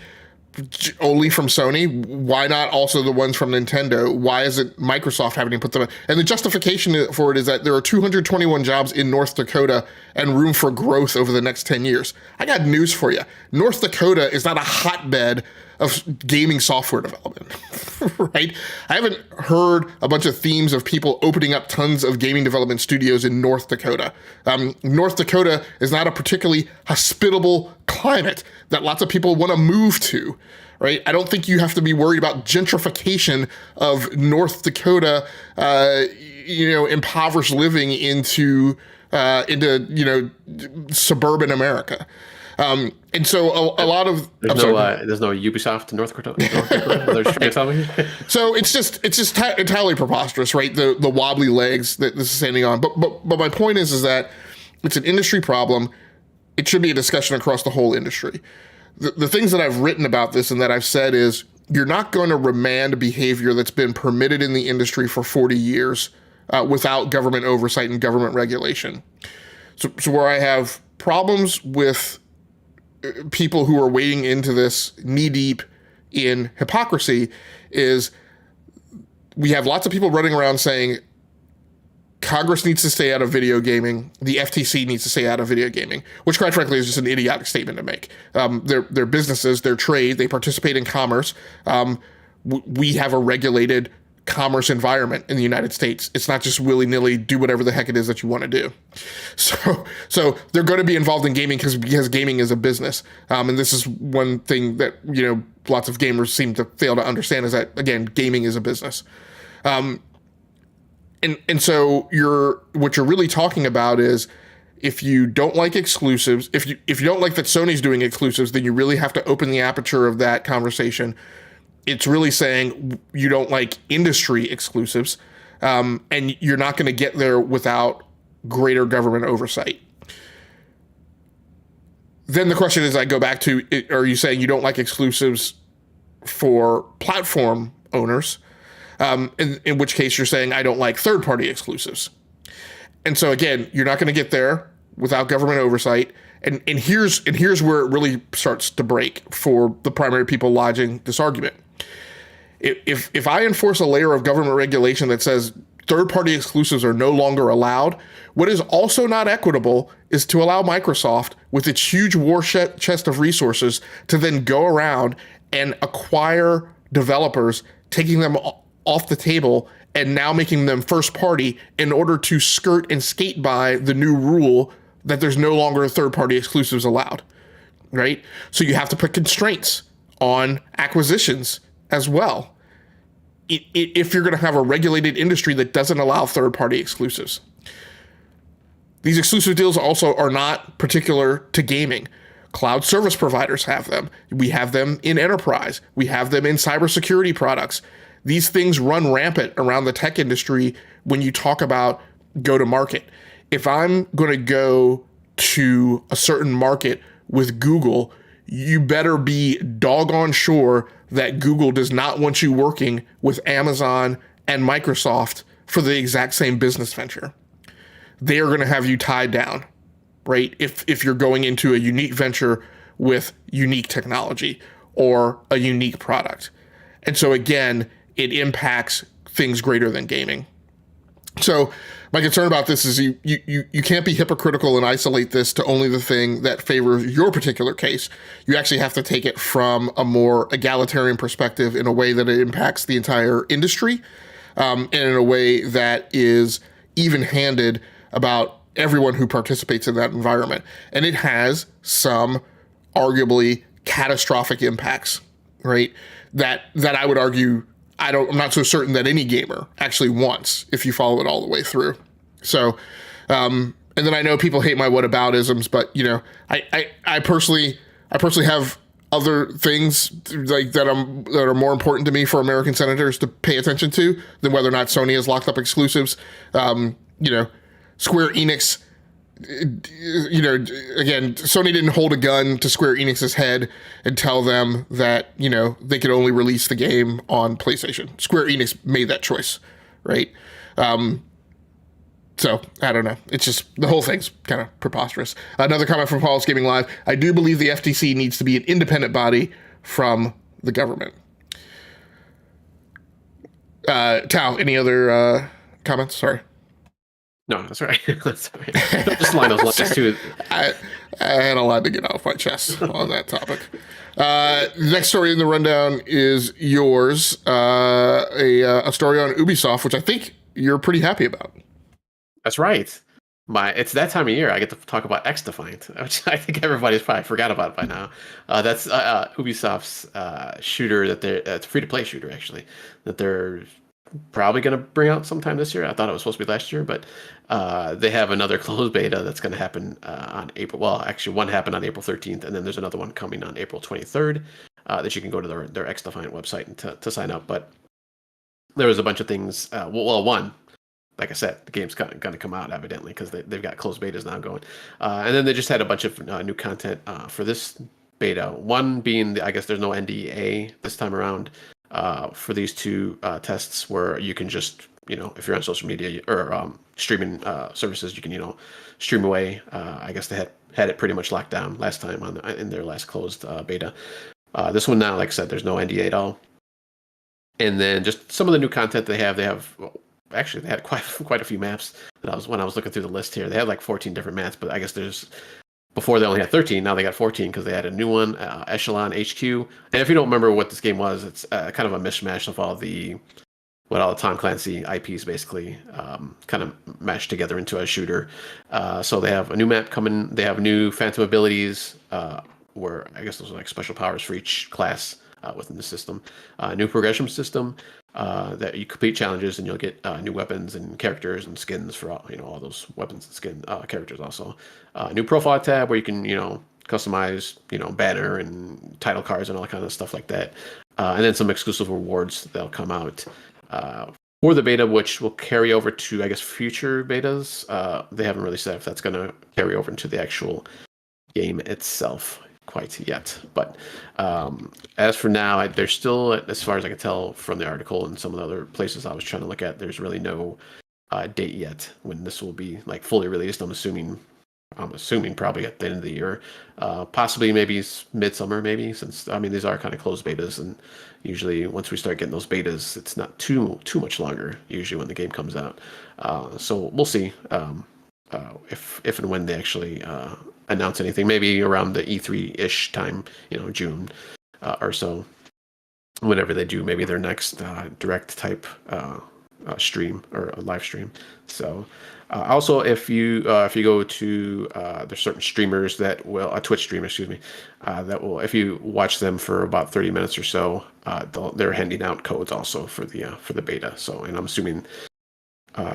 only from Sony? Why not also the ones from Nintendo? Why is it Microsoft having to put them in? And the justification for it is that there are 221 jobs in North Dakota and room for growth over the next 10 years. I got news for you. North Dakota is not a hotbed of gaming software development, right? I haven't heard a bunch of themes of people opening up tons of gaming development studios in North Dakota. North Dakota is not a particularly hospitable climate that lots of people want to move to, right? I don't think you have to be worried about gentrification of North Dakota, impoverished living into suburban America. And so a lot of there's no Ubisoft in North Dakota. So it's just entirely preposterous, right? The wobbly legs that this is standing on. But my point is that it's an industry problem. It should be a discussion across the whole industry. The things that I've written about this and that I've said is you're not going to remand behavior that's been permitted in the industry for 40 years without government oversight and government regulation. So where I have problems with people who are wading into this knee-deep in hypocrisy is we have lots of people running around saying Congress needs to stay out of video gaming, the FTC needs to stay out of video gaming, which quite frankly is just an idiotic statement to make. They're businesses, they're trade, they participate in commerce. We have a regulated commerce environment in the United States. It's not just willy-nilly do whatever the heck it is that you want to do. So they're going to be involved in gaming because gaming is a business. And this is one thing that, lots of gamers seem to fail to understand is that, again, gaming is a business. And so what you're really talking about is, if you don't like exclusives, if you don't like that Sony's doing exclusives, then you really have to open the aperture of that conversation. It's really saying you don't like industry exclusives, and you're not going to get there without greater government oversight. Then the question is, I go back to, are you saying you don't like exclusives for platform owners? In which case you're saying I don't like third-party exclusives. And so again, you're not going to get there without government oversight. And here's where it really starts to break for the primary people lodging this argument. If I enforce a layer of government regulation that says third-party exclusives are no longer allowed, what is also not equitable is to allow Microsoft, with its huge war chest of resources, to then go around and acquire developers, taking them off the table and now making them first party in order to skirt and skate by the new rule that there's no longer third-party exclusives allowed, right? So you have to put constraints on acquisitions as well if you're going to have a regulated industry that doesn't allow third-party exclusives. These exclusive deals also are not particular to gaming. Cloud service providers have them. We have them in enterprise. We have them in cybersecurity products. These things run rampant around the tech industry when you talk about go-to-market. If I'm going to go to a certain market with Google, you better be doggone sure that Google does not want you working with Amazon and Microsoft for the exact same business venture. They are going to have you tied down, right? If you're going into a unique venture with unique technology or a unique product. And so again, it impacts things greater than gaming. So my concern about this is you can't be hypocritical and isolate this to only the thing that favors your particular case. You actually have to take it from a more egalitarian perspective in a way that it impacts the entire industry, and in a way that is even-handed about everyone who participates in that environment. And it has some arguably catastrophic impacts, right? That I would argue I'm not so certain that any gamer actually wants if you follow it all the way through. So, and then I know people hate my whataboutisms, but I personally have other things like that are more important to me for American senators to pay attention to than whether or not Sony has locked up exclusives. Square Enix, again, Sony didn't hold a gun to Square Enix's head and tell them that, they could only release the game on PlayStation. Square Enix made that choice, right? So, I don't know. It's just, the whole thing's kind of preposterous. Another comment from Paul's Gaming Live. I do believe the FTC needs to be an independent body from the government. Tao, any other comments? Sorry. No, that's all right. That's all right. Just line those lines too. I had a lot to get off my chest on that topic. Next story in the rundown is yours. A story on Ubisoft, which I think you're pretty happy about. That's right. It's that time of year I get to talk about X Defiant, which I think everybody's probably forgot about by now. That's Ubisoft's shooter it's a free-to-play shooter, actually, that they're probably going to bring out sometime this year. I thought it was supposed to be last year, but they have another closed beta that's going to happen on April. Well, actually, one happened on April 13th, and then there's another one coming on April 23rd that you can go to their X Defiant website and to sign up. But there was a bunch of things. One, like I said, the game's going to come out evidently because they've got closed betas now going, and then they just had a bunch of new content for this beta. One being, I guess there's no NDA this time around. For these two tests, where you can just, if you're on social media or streaming services, you can, stream away. I guess they had it pretty much locked down last time in their last closed beta. This one now, like I said, there's no NDA at all. And then just some of the new content they have actually they had quite a few maps when I was looking through the list here. They had like 14 different maps, but I guess before they only had 13, now they got 14 because they had a new one, Echelon HQ. And if you don't remember what this game was, it's kind of a mishmash of all the what all the Tom Clancy IPs basically kind of mashed together into a shooter. So they have a new map coming. They have new phantom abilities, where I guess those are like special powers for each class within the system. New progression system that you complete challenges and you'll get new weapons and characters and skins for all those weapons and skin characters. Also, new profile tab where you can customize banner and title cards and all that kind of stuff like that. And then some exclusive rewards that'll come out for the beta, which will carry over to, I guess, future betas. They haven't really said if that's going to carry over into the actual game itself quite yet. But as for now, there's still, as far as I can tell from the article and some of the other places I was trying to look at, there's really no date yet when this will be like fully released. I'm assuming probably at the end of the year, possibly maybe midsummer, maybe, since these are kind of closed betas, and usually once we start getting those betas, it's not too much longer usually when the game comes out. So we'll see if and when they actually announce anything. Maybe around the E3-ish time, June or so, whenever they do maybe their next direct type stream or a live stream. So also, if you go to there's certain streamers that will Twitch streamer, excuse me, that will, if you watch them for about 30 minutes or so, they're handing out codes also for the beta. So, and I'm assuming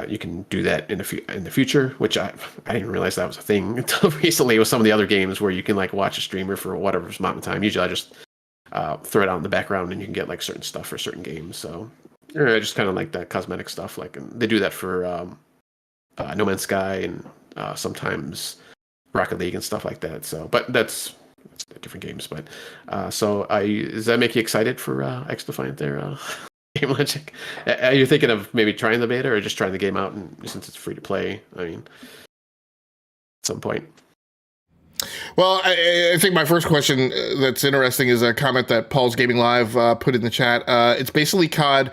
you can do that in the future, which I didn't realize that was a thing until recently with some of the other games where you can like watch a streamer for whatever amount of time. Usually I just throw it out in the background and you can get like certain stuff for certain games. So I just kind of like that cosmetic stuff. Like, and they do that for No Man's Sky and sometimes Rocket League and stuff like that. So, but that's different games. But does that make you excited for X Defiant there, Game Logic? Are you thinking of maybe trying the beta or just trying the game out, and since it's free to play? At some point. Well, I think my first question that's interesting is a comment that Paul's Gaming Live put in the chat. It's basically COD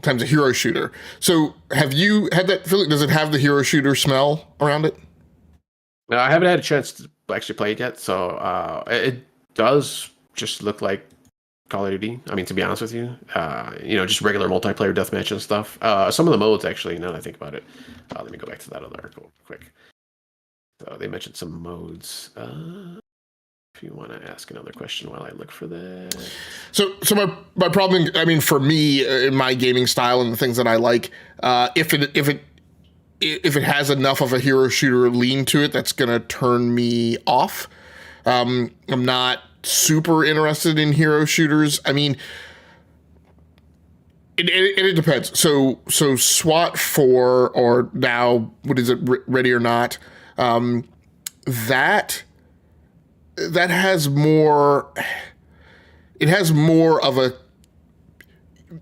times a hero shooter. So have you had that feeling? Does it have the hero shooter smell around it? No, I haven't had a chance to actually play it yet. So it does just look like Call of Duty. To be honest with you, just regular multiplayer deathmatch and stuff. Some of the modes, actually, now that I think about it, let me go back to that other article quick. So they mentioned some modes. If you want to ask another question while I look for that. So my problem, for me, in my gaming style and the things that I like, if it has enough of a hero shooter lean to it, that's gonna turn me off. I'm not super interested in hero shooters. It depends. So SWAT 4, or now what is it, Ready or Not? That has more. It has more of a.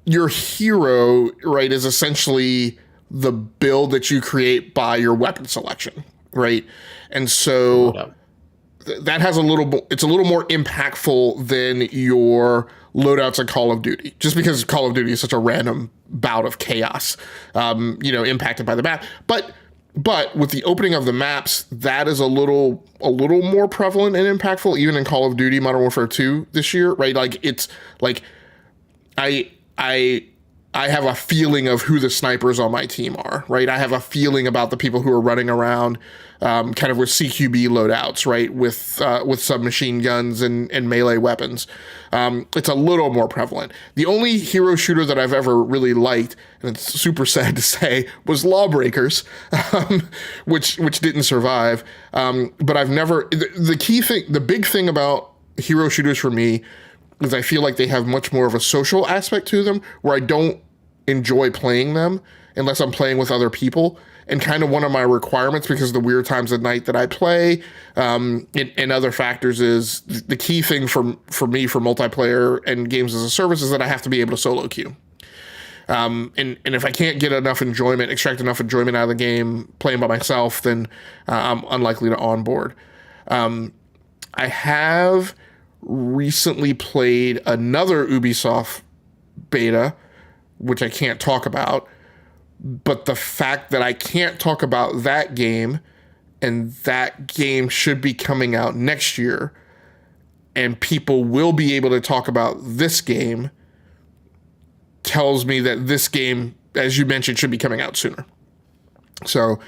Your hero, right, is essentially the build that you create by your weapon selection, right? And so that has it's a little more impactful than your loadouts in Call of Duty, just because Call of Duty is such a random bout of chaos, impacted by the map. But with the opening of the maps, that is a little more prevalent and impactful, even in Call of Duty Modern Warfare 2 this year, right? Like, it's like I have a feeling of who the snipers on my team are, right? I have a feeling about the people who are running around, kind of with CQB loadouts, right? With submachine guns and melee weapons. It's a little more prevalent. The only hero shooter that I've ever really liked, and it's super sad to say, was Lawbreakers, which didn't survive. But I've never, the big thing about hero shooters for me is I feel like they have much more of a social aspect to them, where I don't enjoy playing them unless I'm playing with other people. And kind of one of my requirements, because of the weird times of night that I play, and other factors, is the key thing for me for multiplayer and games as a service is that I have to be able to solo queue. And if I can't get extract enough enjoyment out of the game playing by myself, then I'm unlikely to onboard. I have recently played another Ubisoft beta, which I can't talk about. But the fact that I can't talk about that game, and that game should be coming out next year, and people will be able to talk about this game, tells me that this game, as you mentioned, should be coming out sooner. So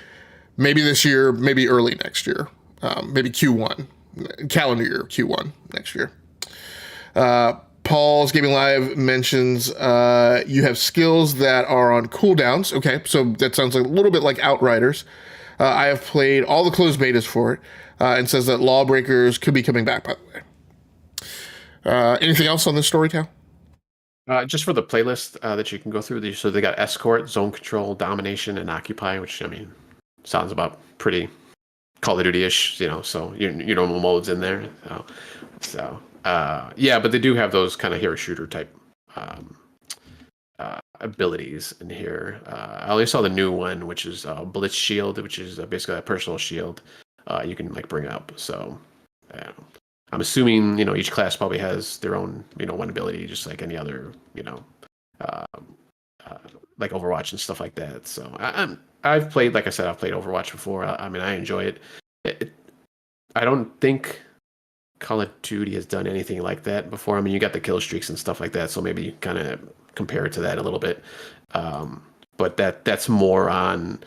maybe this year, maybe early next year, maybe Q1, calendar year Q1 next year. Paul's Gaming Live mentions you have skills that are on cooldowns. Okay, so that sounds like a little bit like Outriders. I have played all the closed betas for it, and says that Lawbreakers could be coming back, by the way. Anything else on this story, Cal? Just for the playlist that you can go through. So they got Escort, Zone Control, Domination, and Occupy, which, I mean, sounds about pretty Call of Duty-ish, so your normal modes in there. Yeah, but they do have those kind of hero shooter type abilities in here. I only saw the new one, which is Blitz Shield, which is basically a personal shield you can like bring up. So I'm assuming each class probably has their own one ability, just like any other like Overwatch and stuff like that. So I've played, like I said, I've played Overwatch before. I mean, I enjoy it. I don't think Call of Duty has done anything like that before. I mean, you got the kill streaks and stuff like that, so maybe you kind of compare it to that a little bit. But that's more on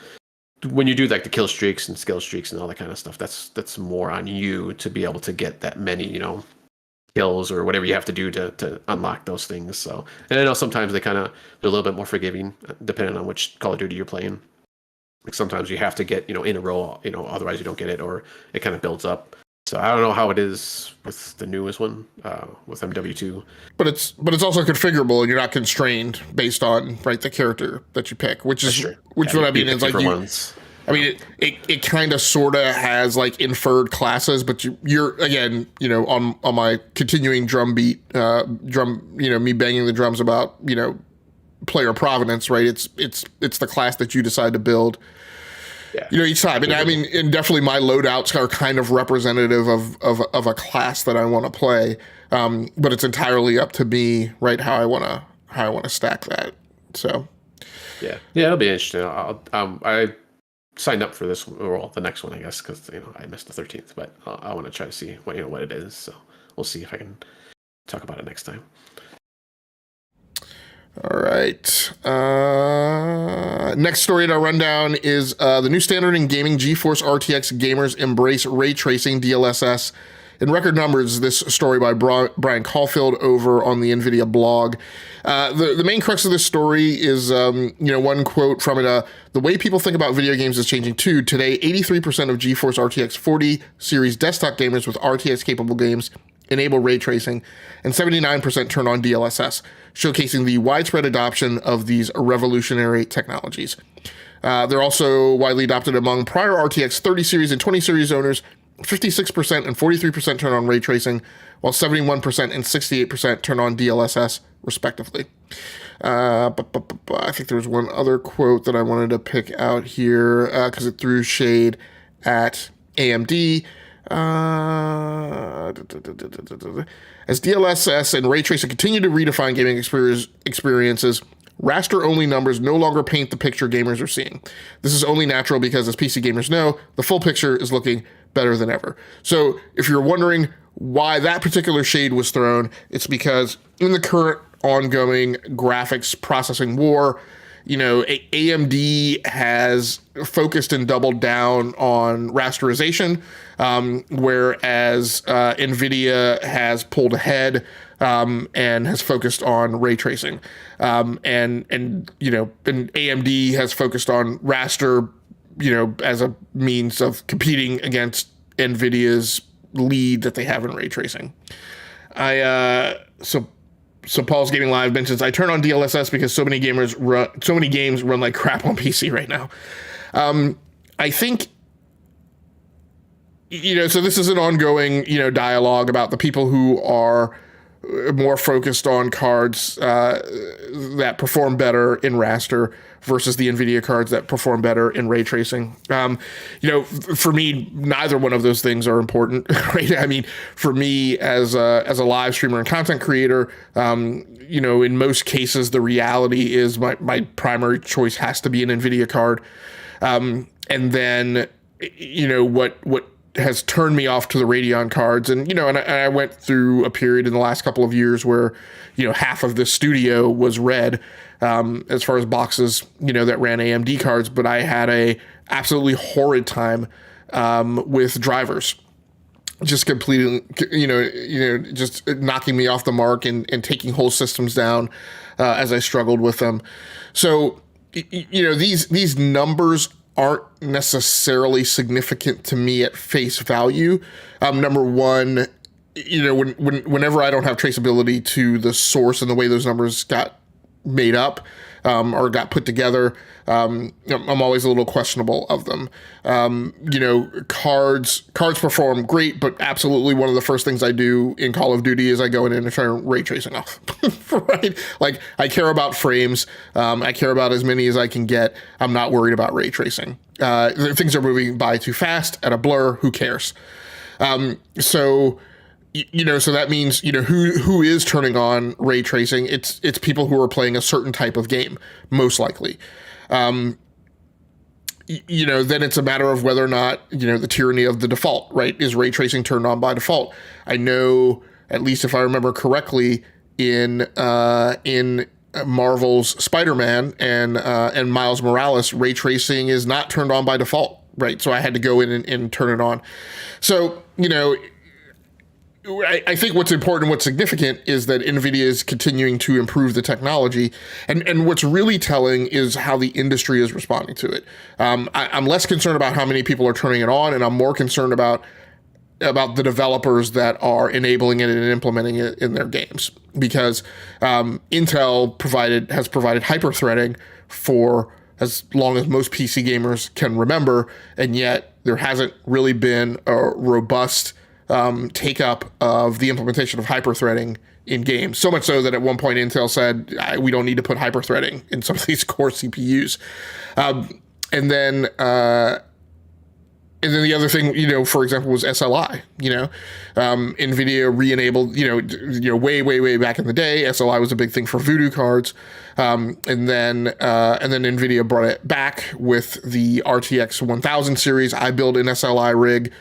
when you do like the kill streaks and skill streaks and all that kind of stuff. That's more on you to be able to get that many, kills or whatever you have to do to unlock those things. So, and I know sometimes they're a little bit more forgiving depending on which Call of Duty you're playing. Like sometimes you have to get in a row, otherwise you don't get it, or it kind of builds up. So I don't know how it is with the newest one, with MW2. But it's also configurable, and you're not constrained based on the character that you pick, which is what I mean is like I mean it kind of sort of has like inferred classes, but you're again on my continuing me banging the drums about player provenance, right? It's the class that you decide to build. Yeah. Each time. And I mean, and definitely my loadouts are kind of representative of a class that I want to play. But it's entirely up to me, right, how I want to stack that. So yeah, it'll be interesting. I signed up for this, or the next one, I guess, because I missed the 13th, but I want to try to see what it is. So we'll see if I can talk about it next time. All right. Next story in our rundown is the new standard in gaming. GeForce RTX gamers embrace ray tracing DLSS in record numbers. This story by Brian Caulfield over on the NVIDIA blog. The main crux of this story is, one quote from it. The way people think about video games is changing too. Today, 83% of GeForce RTX 40 series desktop gamers with RTX capable games enable ray tracing, and 79% turn on DLSS, showcasing the widespread adoption of these revolutionary technologies. They're also widely adopted among prior RTX 30 series and 20 series owners. 56% and 43% turn on ray tracing, while 71% and 68% turn on DLSS, respectively. I think there was one other quote that I wanted to pick out here because it threw shade at AMD. As DLSS and ray tracing continue to redefine gaming experiences, raster-only numbers no longer paint the picture gamers are seeing. This is only natural because, as PC gamers know, the full picture is looking better than ever. So if you're wondering why that particular shade was thrown, it's because in the current ongoing graphics processing war, AMD has focused and doubled down on rasterization, whereas NVIDIA has pulled ahead and has focused on ray tracing. And AMD has focused on raster, as a means of competing against NVIDIA's lead that they have in ray tracing. So Paul's Gaming Live mentions, I turn on DLSS because so many games run like crap on PC right now. I think, so this is an ongoing, dialogue about the people who are more focused on cards that perform better in raster versus the NVIDIA cards that perform better in ray tracing. For me, neither one of those things are important, right? I mean, for me as a live streamer and content creator, in most cases, the reality is my primary choice has to be an NVIDIA card. And then, what has turned me off to the Radeon cards. And, and I went through a period in the last couple of years where, half of the studio was red, as far as boxes, that ran AMD cards, but I had a absolutely horrid time, with drivers. Just completely, just knocking me off the mark and taking whole systems down, as I struggled with them. So, these numbers aren't necessarily significant to me at face value. Number one, whenever I don't have traceability to the source and the way those numbers got made up, or got put together, I'm always a little questionable of them. Cards perform great, but absolutely one of the first things I do in Call of Duty is I go in and turn ray tracing off, right? Like, I care about frames. I care about as many as I can get. I'm not worried about ray tracing. Things are moving by too fast at a blur. Who cares? So that means, who is turning on ray tracing? It's people who are playing a certain type of game, most likely. Then it's a matter of whether or not, the tyranny of the default, right? Is ray tracing turned on by default? I know, at least if I remember correctly, in Marvel's Spider-Man and Miles Morales, ray tracing is not turned on by default, right? So I had to go in and turn it on. So, I think what's important and what's significant is that NVIDIA is continuing to improve the technology. And what's really telling is how the industry is responding to it. I'm less concerned about how many people are turning it on, and I'm more concerned about the developers that are enabling it and implementing it in their games. Because Intel has provided hyper-threading for as long as most PC gamers can remember, and yet there hasn't really been a robust take up of the implementation of hyper-threading in games. So much so that at one point Intel said, we don't need to put hyper-threading in some of these core CPUs. And then the other thing, for example, was SLI. NVIDIA re-enabled, way back in the day, SLI was a big thing for Voodoo cards. And then NVIDIA brought it back with the RTX 1000 series. I built an SLI rig,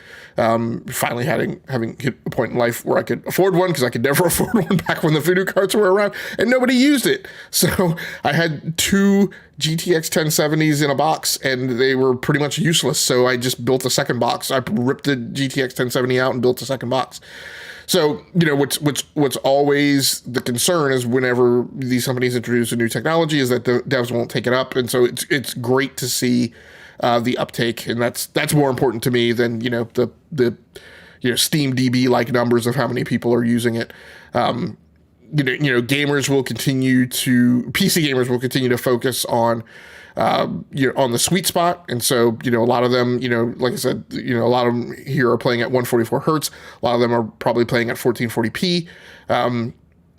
finally having hit a point in life where I could afford one, because I could never afford one back when the Voodoo cards were around, and nobody used it. So I had two GTX 1070s in a box, and they were pretty much useless. So I just built a second box. I ripped the GTX 1070 out and built a second box. So, what's always the concern is whenever these companies introduce a new technology is that the devs won't take it up. And so it's great to see the uptake, and that's more important to me than the Steam DB like numbers of how many people are using it. PC gamers will continue to focus on on the sweet spot, and so a lot of them, like I said, a lot of them here are playing at 144 hertz. A lot of them are probably playing at 1440p.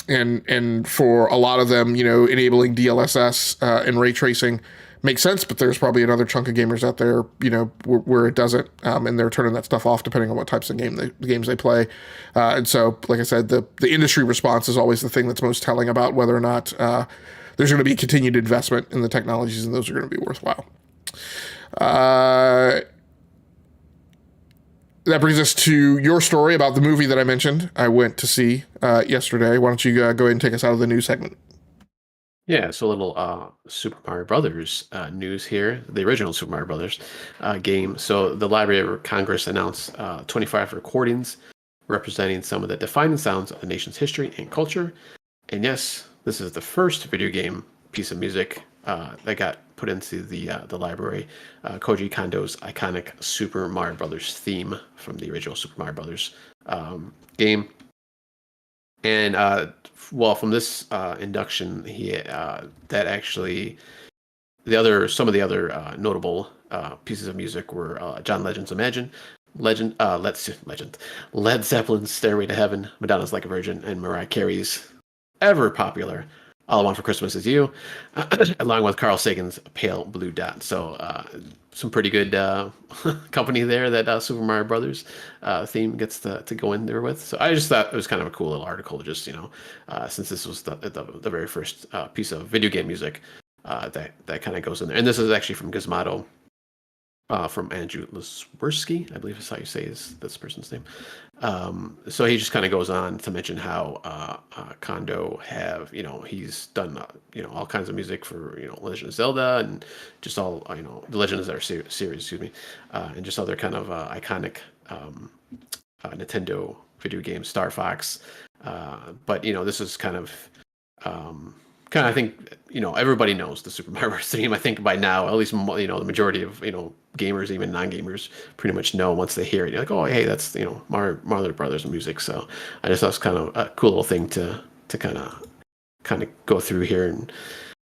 And for a lot of them, enabling DLSS and ray tracing makes sense, but there's probably another chunk of gamers out there, where it doesn't, and they're turning that stuff off depending on what types of games they play. And so, like I said, the industry response is always the thing that's most telling about whether or not there's going to be continued investment in the technologies, and those are going to be worthwhile. That brings us to your story about the movie that I mentioned I went to see yesterday. Why don't you go ahead and take us out of the news segment? Yeah, so a little Super Mario Brothers news here. The original Super Mario Brothers game. So the Library of Congress announced 25 recordings representing some of the defining sounds of the nation's history and culture. And yes, this is the first video game piece of music that got put into the library. Koji Kondo's iconic Super Mario Brothers theme from the original Super Mario Brothers game. And from this induction, some of the other notable pieces of music were John Legend's Led Zeppelin's Stairway to Heaven, Madonna's Like a Virgin, and Mariah Carey's ever popular All I Want for Christmas Is You, along with Carl Sagan's Pale Blue Dot. So some pretty good company there that Super Mario Brothers theme gets to go in there with. So I just thought it was kind of a cool little article, just since this was the very first piece of video game music that kind of goes in there. And this is actually from Gizmodo. from Andrew Laswersky, I believe is how you say this person's name. So he just kind of goes on to mention how Kondo he's done all kinds of music for Legend of Zelda and just all the Legend of Zelda series, excuse me, and just other kind of iconic Nintendo video games, Star Fox. But this is kind of I think everybody knows the Super Mario Bros. Theme. I think by now, at least the majority of gamers, even non-gamers, pretty much know once they hear it. You're like, oh, hey, that's Mario Brothers music. So I just thought it was kind of a cool little thing to kind of go through here, and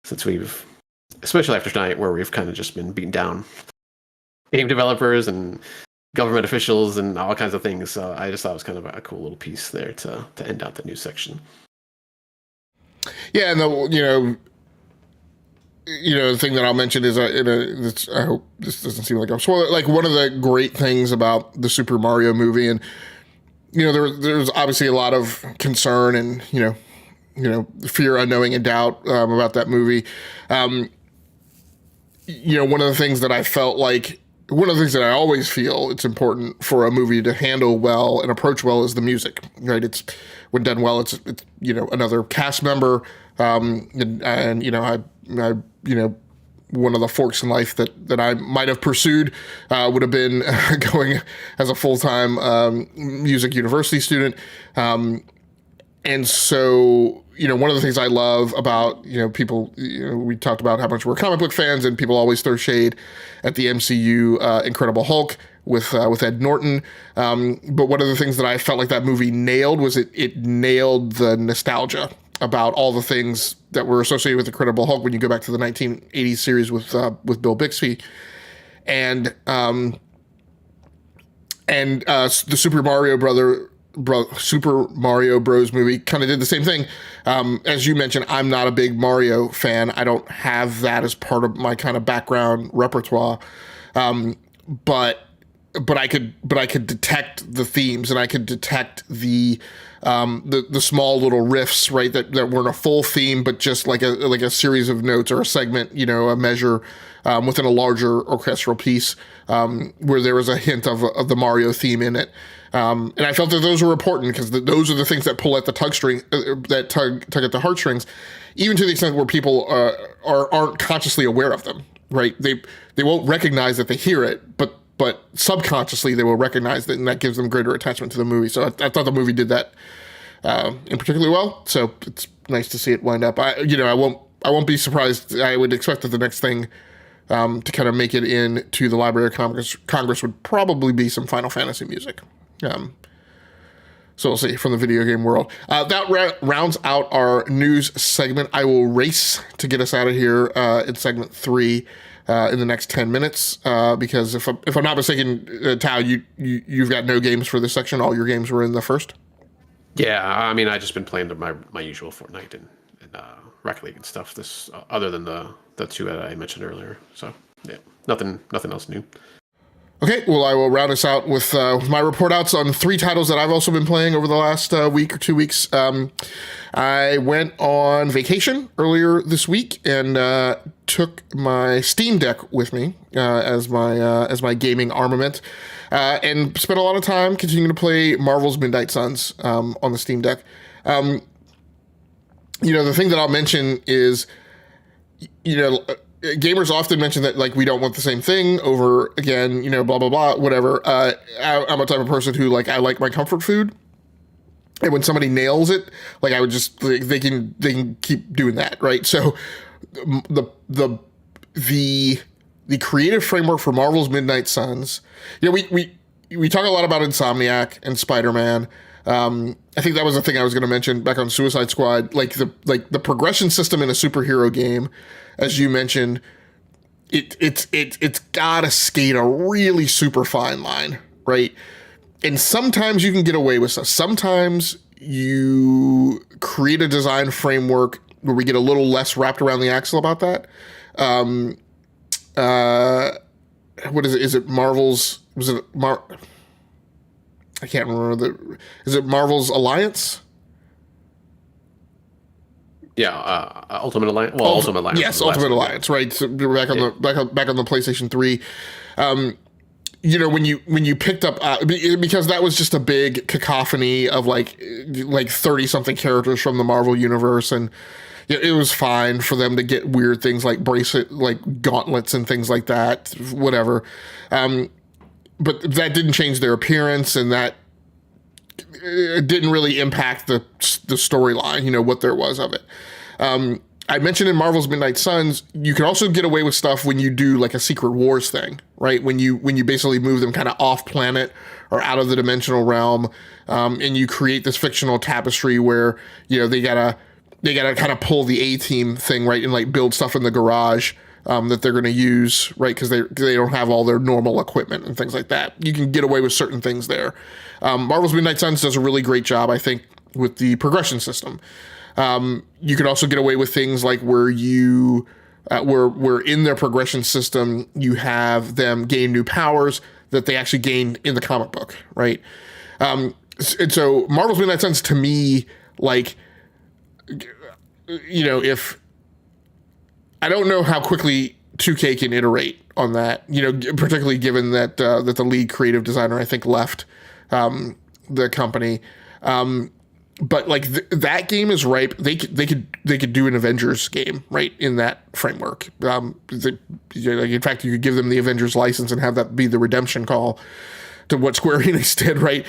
since we've, especially after tonight, where we've kind of just been beating down game developers and government officials and all kinds of things. So I just thought it was kind of a cool little piece there to end out the news section. Yeah, and the thing that I'll mention is I hope this doesn't seem like I'm spoiling. Like, one of the great things about the Super Mario movie, and there's obviously a lot of concern and fear, unknowing, and doubt about that movie. One of the things that I felt like. One of the things that I always feel it's important for a movie to handle well and approach well is the music, right? It's when done well, it's another cast member, and I one of the forks in life that I might have pursued would have been going as a full-time music university student, and so. One of the things I love about, people, we talked about how much we're comic book fans, and people always throw shade at the MCU Incredible Hulk with Ed Norton. But one of the things that I felt like that movie nailed was it nailed the nostalgia about all the things that were associated with Incredible Hulk when you go back to the 1980s series with Bill Bixby. And the Super Mario Bros. Movie kind of did the same thing. As you mentioned, I'm not a big Mario fan. I don't have that as part of my kind of background repertoire. But I could detect the themes, and I could detect the small little riffs, right? That weren't a full theme, but just like a series of notes or a segment, a measure within a larger orchestral piece, where there was a hint of the Mario theme in it. And I felt that those were important because those are the things that pull at the tug at the heartstrings, even to the extent where people aren't consciously aware of them, right? They won't recognize that they hear it, but subconsciously they will recognize that, and that gives them greater attachment to the movie. So I thought the movie did that in particularly well. So it's nice to see it wind up. I won't be surprised. I would expect that the next thing to kind of make it into the Library of Congress would probably be some Final Fantasy music. So we'll see from the video game world. That rounds out our news segment. I will race to get us out of here in segment 3 in the next 10 minutes because if I'm not mistaken, Tao, you've got no games for this section. All your games were in the first. Yeah, I mean, I just been playing my usual Fortnite and Rocket League and stuff. This other than the two that I mentioned earlier. So yeah, nothing else new. Okay, well, I will round us out with my report outs on 3 titles that I've also been playing over the last week or 2 weeks. I went on vacation earlier this week and took my Steam Deck with me as my gaming armament, and spent a lot of time continuing to play Marvel's Midnight Suns on the Steam Deck. The thing that I'll mention is, gamers often mention that, like, we don't want the same thing over again, blah, blah, blah, whatever. I'm a type of person who, I like my comfort food. And when somebody nails it, I would just, they can keep doing that, right? So the creative framework for Marvel's Midnight Suns, we talk a lot about Insomniac and Spider-Man. I think that was the thing I was going to mention back on Suicide Squad, the progression system in a superhero game. As you mentioned, it's gotta skate a really super fine line, right? And sometimes you can get away with stuff. Sometimes you create a design framework where we get a little less wrapped around the axle about that. What is it? Is it Marvel's? Was it I can't remember is it Marvel's Alliance? Yeah, Ultimate Alliance. Well, Ultimate Alliance. Yes, Ultimate Alliance, right? So we're back on the PlayStation 3. When you picked up because that was just a big cacophony of like 30 something characters from the Marvel universe, and it was fine for them to get weird things like bracelet, like gauntlets and things like that, whatever. But that didn't change their appearance, and that it didn't really impact the storyline, what there was of it. I mentioned in Marvel's Midnight Suns, you can also get away with stuff when you do like a Secret Wars thing, right? When you basically move them kind of off planet or out of the dimensional realm, and you create this fictional tapestry where, they gotta kind of pull the A-team thing, right? And like build stuff in the garage, that they're going to use, right? Because they don't have all their normal equipment and things like that. You can get away with certain things there. Marvel's Midnight Suns does a really great job, I think, with the progression system. You can also get away with things like where where in their progression system, you have them gain new powers that they actually gained in the comic book, right? And so Marvel's Midnight Suns, to me, like, if I don't know how quickly 2K can iterate on that, particularly given that that the lead creative designer, I think, left the company. But like that game is ripe. They could do an Avengers game, right, in that framework. In fact, you could give them the Avengers license and have that be the redemption call to what Square Enix did, right?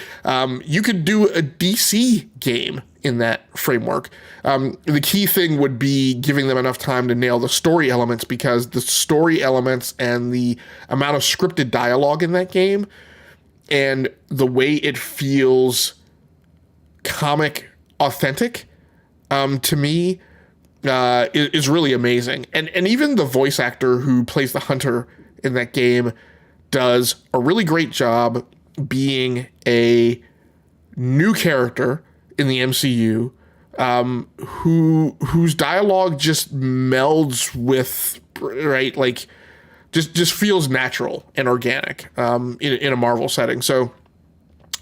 You could do a DC game in that framework. The key thing would be giving them enough time to nail the story elements, because the story elements and the amount of scripted dialogue in that game and the way it feels comic authentic, to me, is really amazing. And even the voice actor who plays the Hunter in that game does a really great job being a new character in the MCU, whose dialogue just melds with, right, like just feels natural and organic in a Marvel setting. So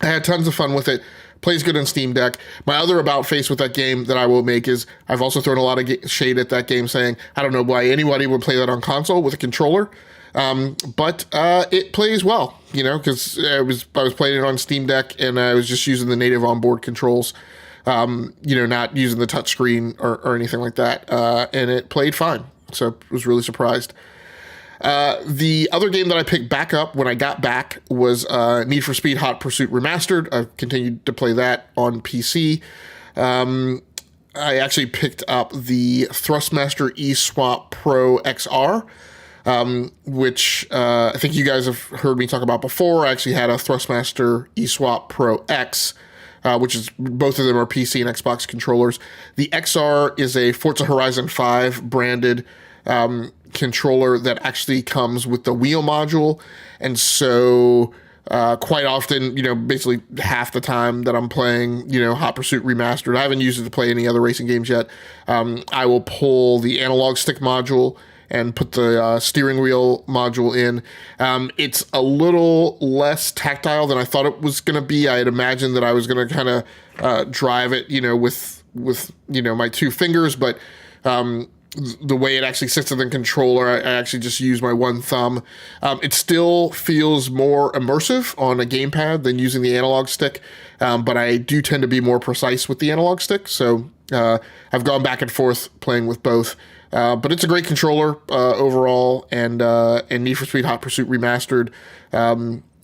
I had tons of fun with it. Plays good on Steam Deck. My other about face with that game that I will make is I've also thrown a lot of shade at that game, saying I don't know why anybody would play that on console with a controller, but it plays well, because I was playing it on Steam Deck and I was just using the native onboard controls, not using the touchscreen or anything like that, and it played fine. So I was really surprised. The other game that I picked back up when I got back was Need for Speed Hot Pursuit Remastered. I've continued to play that on PC. I actually picked up the Thrustmaster eSwap Pro XR, which I think you guys have heard me talk about before. I actually had a Thrustmaster eSwap Pro X, which is, both of them are PC and Xbox controllers. The XR is a Forza Horizon 5 branded controller that actually comes with the wheel module, and so quite often, basically half the time that I'm playing, Hot Pursuit Remastered, I haven't used it to play any other racing games yet. I will pull the analog stick module and put the steering wheel module in. It's a little less tactile than I thought it was going to be. I had imagined that I was going to kind of drive it, with my two fingers, but the way it actually sits in the controller, I actually just use my one thumb. It still feels more immersive on a gamepad than using the analog stick, but I do tend to be more precise with the analog stick, so I've gone back and forth playing with both. But it's a great controller overall, and Need for Speed Hot Pursuit Remastered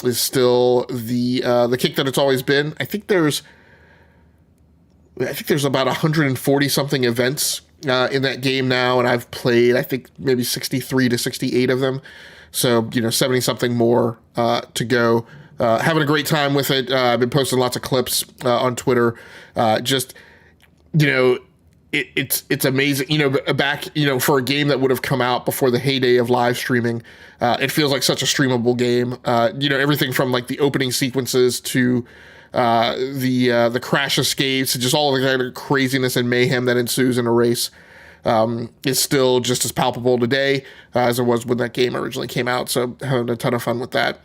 is still the kick that it's always been. I think there's about 140 something events in that game now, and I've played, I think, maybe 63 to 68 of them. So, 70 something more to go. Having a great time with it. I've been posting lots of clips on Twitter. It's amazing. Back, for a game that would have come out before the heyday of live streaming, it feels like such a streamable game. Everything from like the opening sequences to the crash escapes, just all of the kind of craziness and mayhem that ensues in a race is still just as palpable today as it was when that game originally came out. So having a ton of fun with that.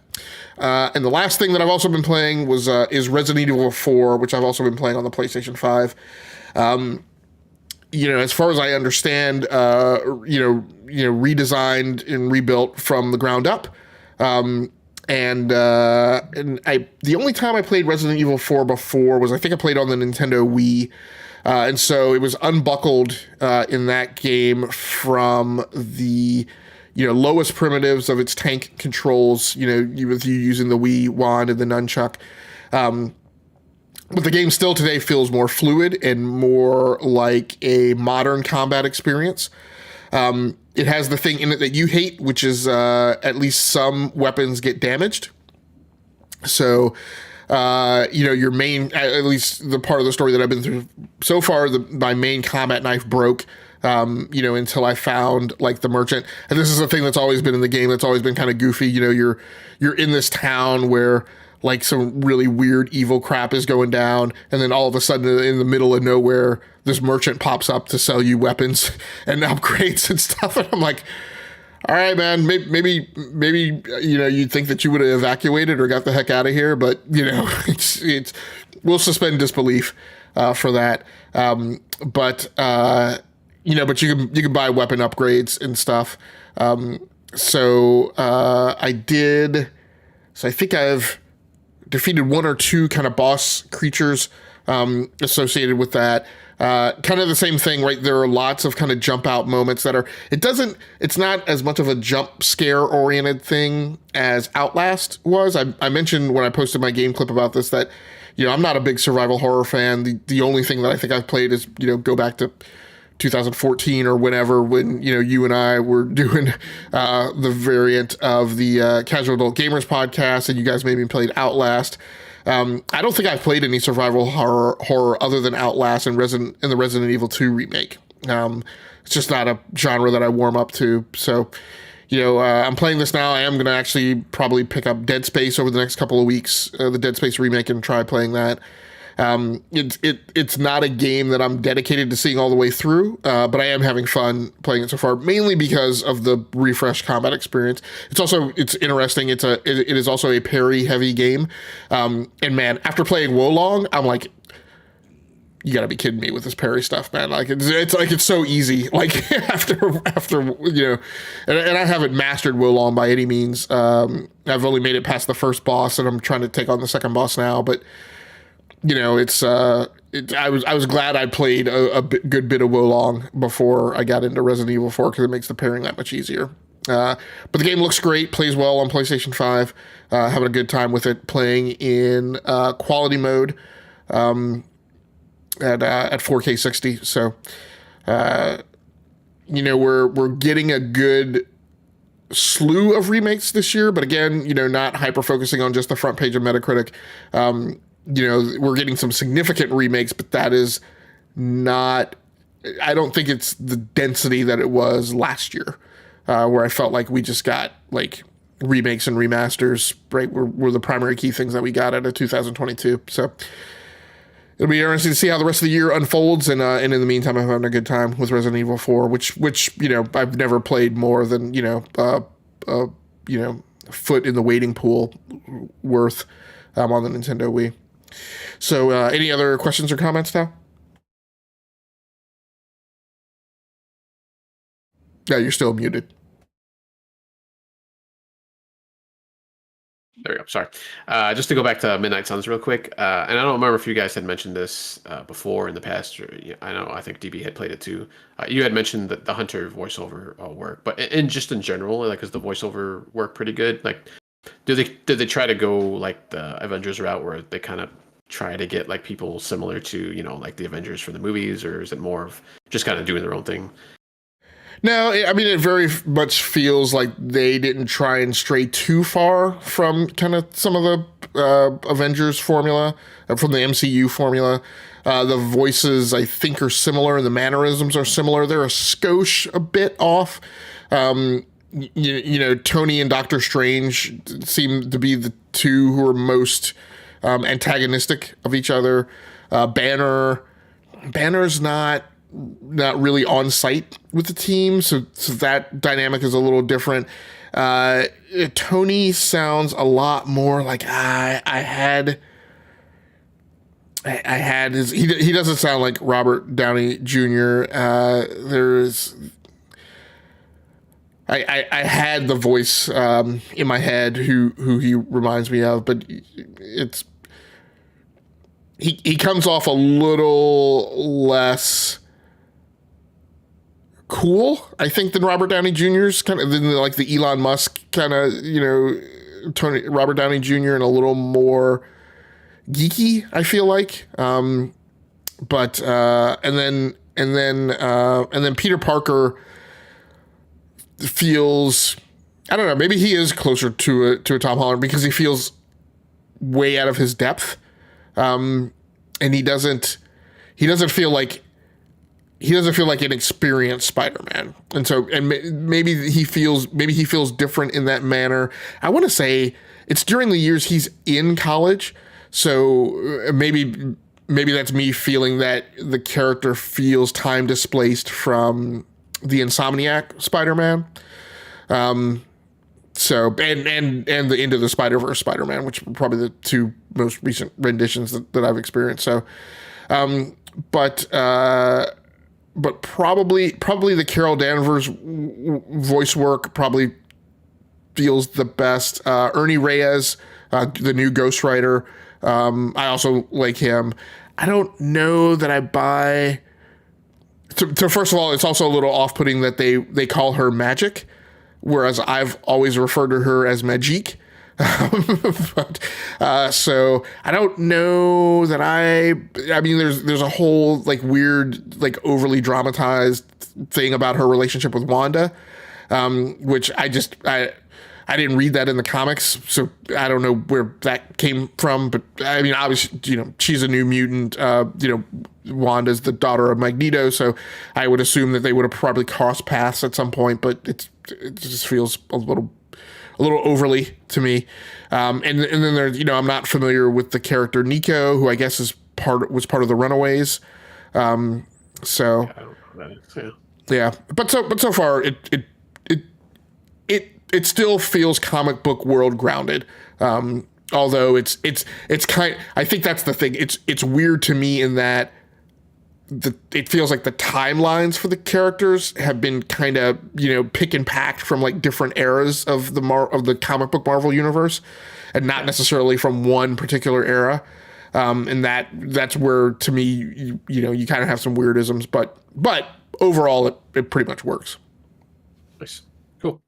And the last thing that I've also been playing is Resident Evil 4, which I've also been playing on the PlayStation 5. as far as I understand, redesigned and rebuilt from the ground up. And the only time I played Resident Evil 4 before was, I think I played on the Nintendo Wii. And so it was unbuckled in that game from the lowest primitives of its tank controls, with you using the Wii wand and the nunchuck. But the game still today feels more fluid and more like a modern combat experience. It has the thing in it that you hate, which is at least some weapons get damaged. So, your main, at least the part of the story that I've been through so far, my main combat knife broke, until I found like the merchant. And this is a thing that's always been in the game. That's always been kind of goofy. You're in this town where like some really weird evil crap is going down, and then all of a sudden in the middle of nowhere, this merchant pops up to sell you weapons and upgrades and stuff. And I'm like, all right, man, maybe you'd think that you would have evacuated or got the heck out of here, but it's we'll suspend disbelief for that. But you can buy weapon upgrades and stuff. So I did. So I think I've defeated one or two kind of boss creatures associated with that. Kind of the same thing, right? There are lots of kind of jump out moments it's not as much of a jump scare oriented thing as Outlast was. I mentioned when I posted my game clip about this that, I'm not a big survival horror fan. The only thing that I think I've played is, go back to 2014 or whenever, when you and I were doing the variant of the Casual Adult Gamers podcast, and you guys maybe played Outlast. I don't think I've played any survival horror other than Outlast and the Resident Evil 2 remake. It's just not a genre that I warm up to. So, I'm playing this now. I am going to actually probably pick up Dead Space over the next couple of weeks, the Dead Space remake, and try playing that. It's not a game that I'm dedicated to seeing all the way through, but I am having fun playing it so far, mainly because of the refreshed combat experience. It's interesting. It is also a parry heavy game. And man, after playing Wolong, I'm like, you gotta be kidding me with this parry stuff, man. Like it's so easy. Like after, and I haven't mastered Wolong by any means. I've only made it past the first boss, and I'm trying to take on the second boss now, but I was glad I played a good bit of Wolong before I got into Resident Evil 4, because it makes the pairing that much easier. But the game looks great, plays well on PlayStation 5. Having a good time with it, playing in quality mode at 4K 60. So, we're getting a good slew of remakes this year, but again, not hyper focusing on just the front page of Metacritic. We're getting some significant remakes, but that is not, I don't think it's the density that it was last year, where I felt like we just got like remakes and remasters, right? Were the primary key things that we got out of 2022. So it'll be interesting to see how the rest of the year unfolds. And in the meantime, I'm having a good time with Resident Evil 4, which, I've never played more than, a foot in the wading pool worth, on the Nintendo Wii. So, any other questions or comments now? Yeah, you're still muted. There we go. Sorry. Just to go back to Midnight Suns real quick, and I don't remember if you guys had mentioned this before in the past. I think DB had played it too. You had mentioned the Hunter voiceover work, but in general, like, is the voiceover work pretty good? Like, did they try to go like the Avengers route, where they kind of try to get like people similar to like the Avengers from the movies, or is it more of just kind of doing their own thing? No, I mean, it very much feels like they didn't try and stray too far from kind of some of the Avengers formula, from the MCU formula. The voices, I think, are similar, and the mannerisms are similar. They're a skosh a bit off. Tony and Doctor Strange seem to be the two who are most antagonistic of each other. Banner's not really on site with the team, so that dynamic is a little different. Tony sounds a lot more like I had I had his. He doesn't sound like Robert Downey Jr. There's. I had the voice in my head who he reminds me of, but it's he comes off a little less cool, I think, than Robert Downey Jr.'s kind of than like the Elon Musk kind of, Robert Downey Jr. and a little more geeky, I feel like. But and then Peter Parker feels, I don't know, maybe he is closer to a Tom Holland because he feels way out of his depth. And he doesn't feel like an experienced Spider-Man. And maybe he feels different in that manner. I want to say it's during the years he's in college. So maybe that's me feeling that the character feels time displaced from the Insomniac Spider-Man. So and the Into the Spider-Verse Spider-Man, which are probably the two most recent renditions that I've experienced. So, but probably the Carol Danvers voice work probably feels the best. Ernie Reyes, the new Ghost Rider, I also like him. I don't know that I buy. So first of all, it's also a little off-putting that they call her Magic, whereas I've always referred to her as Magique. So I don't know that I mean, there's a whole like weird, like overly dramatized thing about her relationship with Wanda, which I didn't read that in the comics, so I don't know where that came from. But I mean, obviously, she's a new mutant. Wanda's the daughter of Magneto, so I would assume that they would have probably crossed paths at some point. But it just feels a little overly to me. And then there's, I'm not familiar with the character Nico, who I guess was part of the Runaways. So I don't know who that is, yeah. But so far it still feels comic book world grounded. Although it's kind, I think that's the thing. It's weird to me in that it feels like the timelines for the characters have been kind of, pick and packed from like different eras of the comic book Marvel universe, and not necessarily from one particular era. And that's where, to me, you kind of have some weirdisms, but overall it pretty much works. Nice. Cool.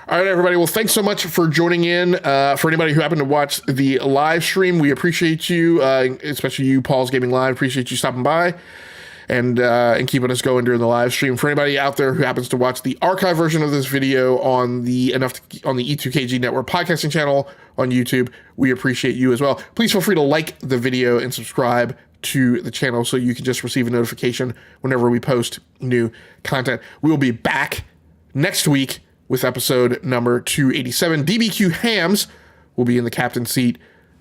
All right, everybody. Well, thanks so much for joining in. For anybody who happened to watch the live stream, we appreciate you, especially you, Paul's Gaming Live. Appreciate you stopping by and keeping us going during the live stream. For anybody out there who happens to watch the archive version of this video on the E2KG Network podcasting channel on YouTube, we appreciate you as well. Please feel free to like the video and subscribe to the channel so you can just receive a notification whenever we post new content. We will be back next week with episode number 287. DBQ Hams will be in the captain's seat.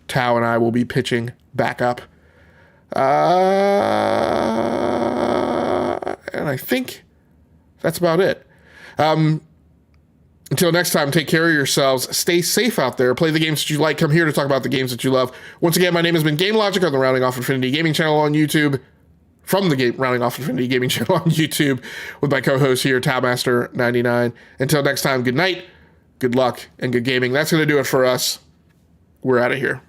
Tao and I will be pitching back up. And I think that's about it. Until next time, take care of yourselves. Stay safe out there. Play the games that you like. Come here to talk about the games that you love. Once again, my name has been Game Logic on the Rounding Off Infinity Gaming channel on YouTube. From the Rounding Off Infinity Gaming channel on YouTube with my co-host here, Towmaster99. Until next time, good night, good luck, and good gaming. That's going to do it for us. We're out of here.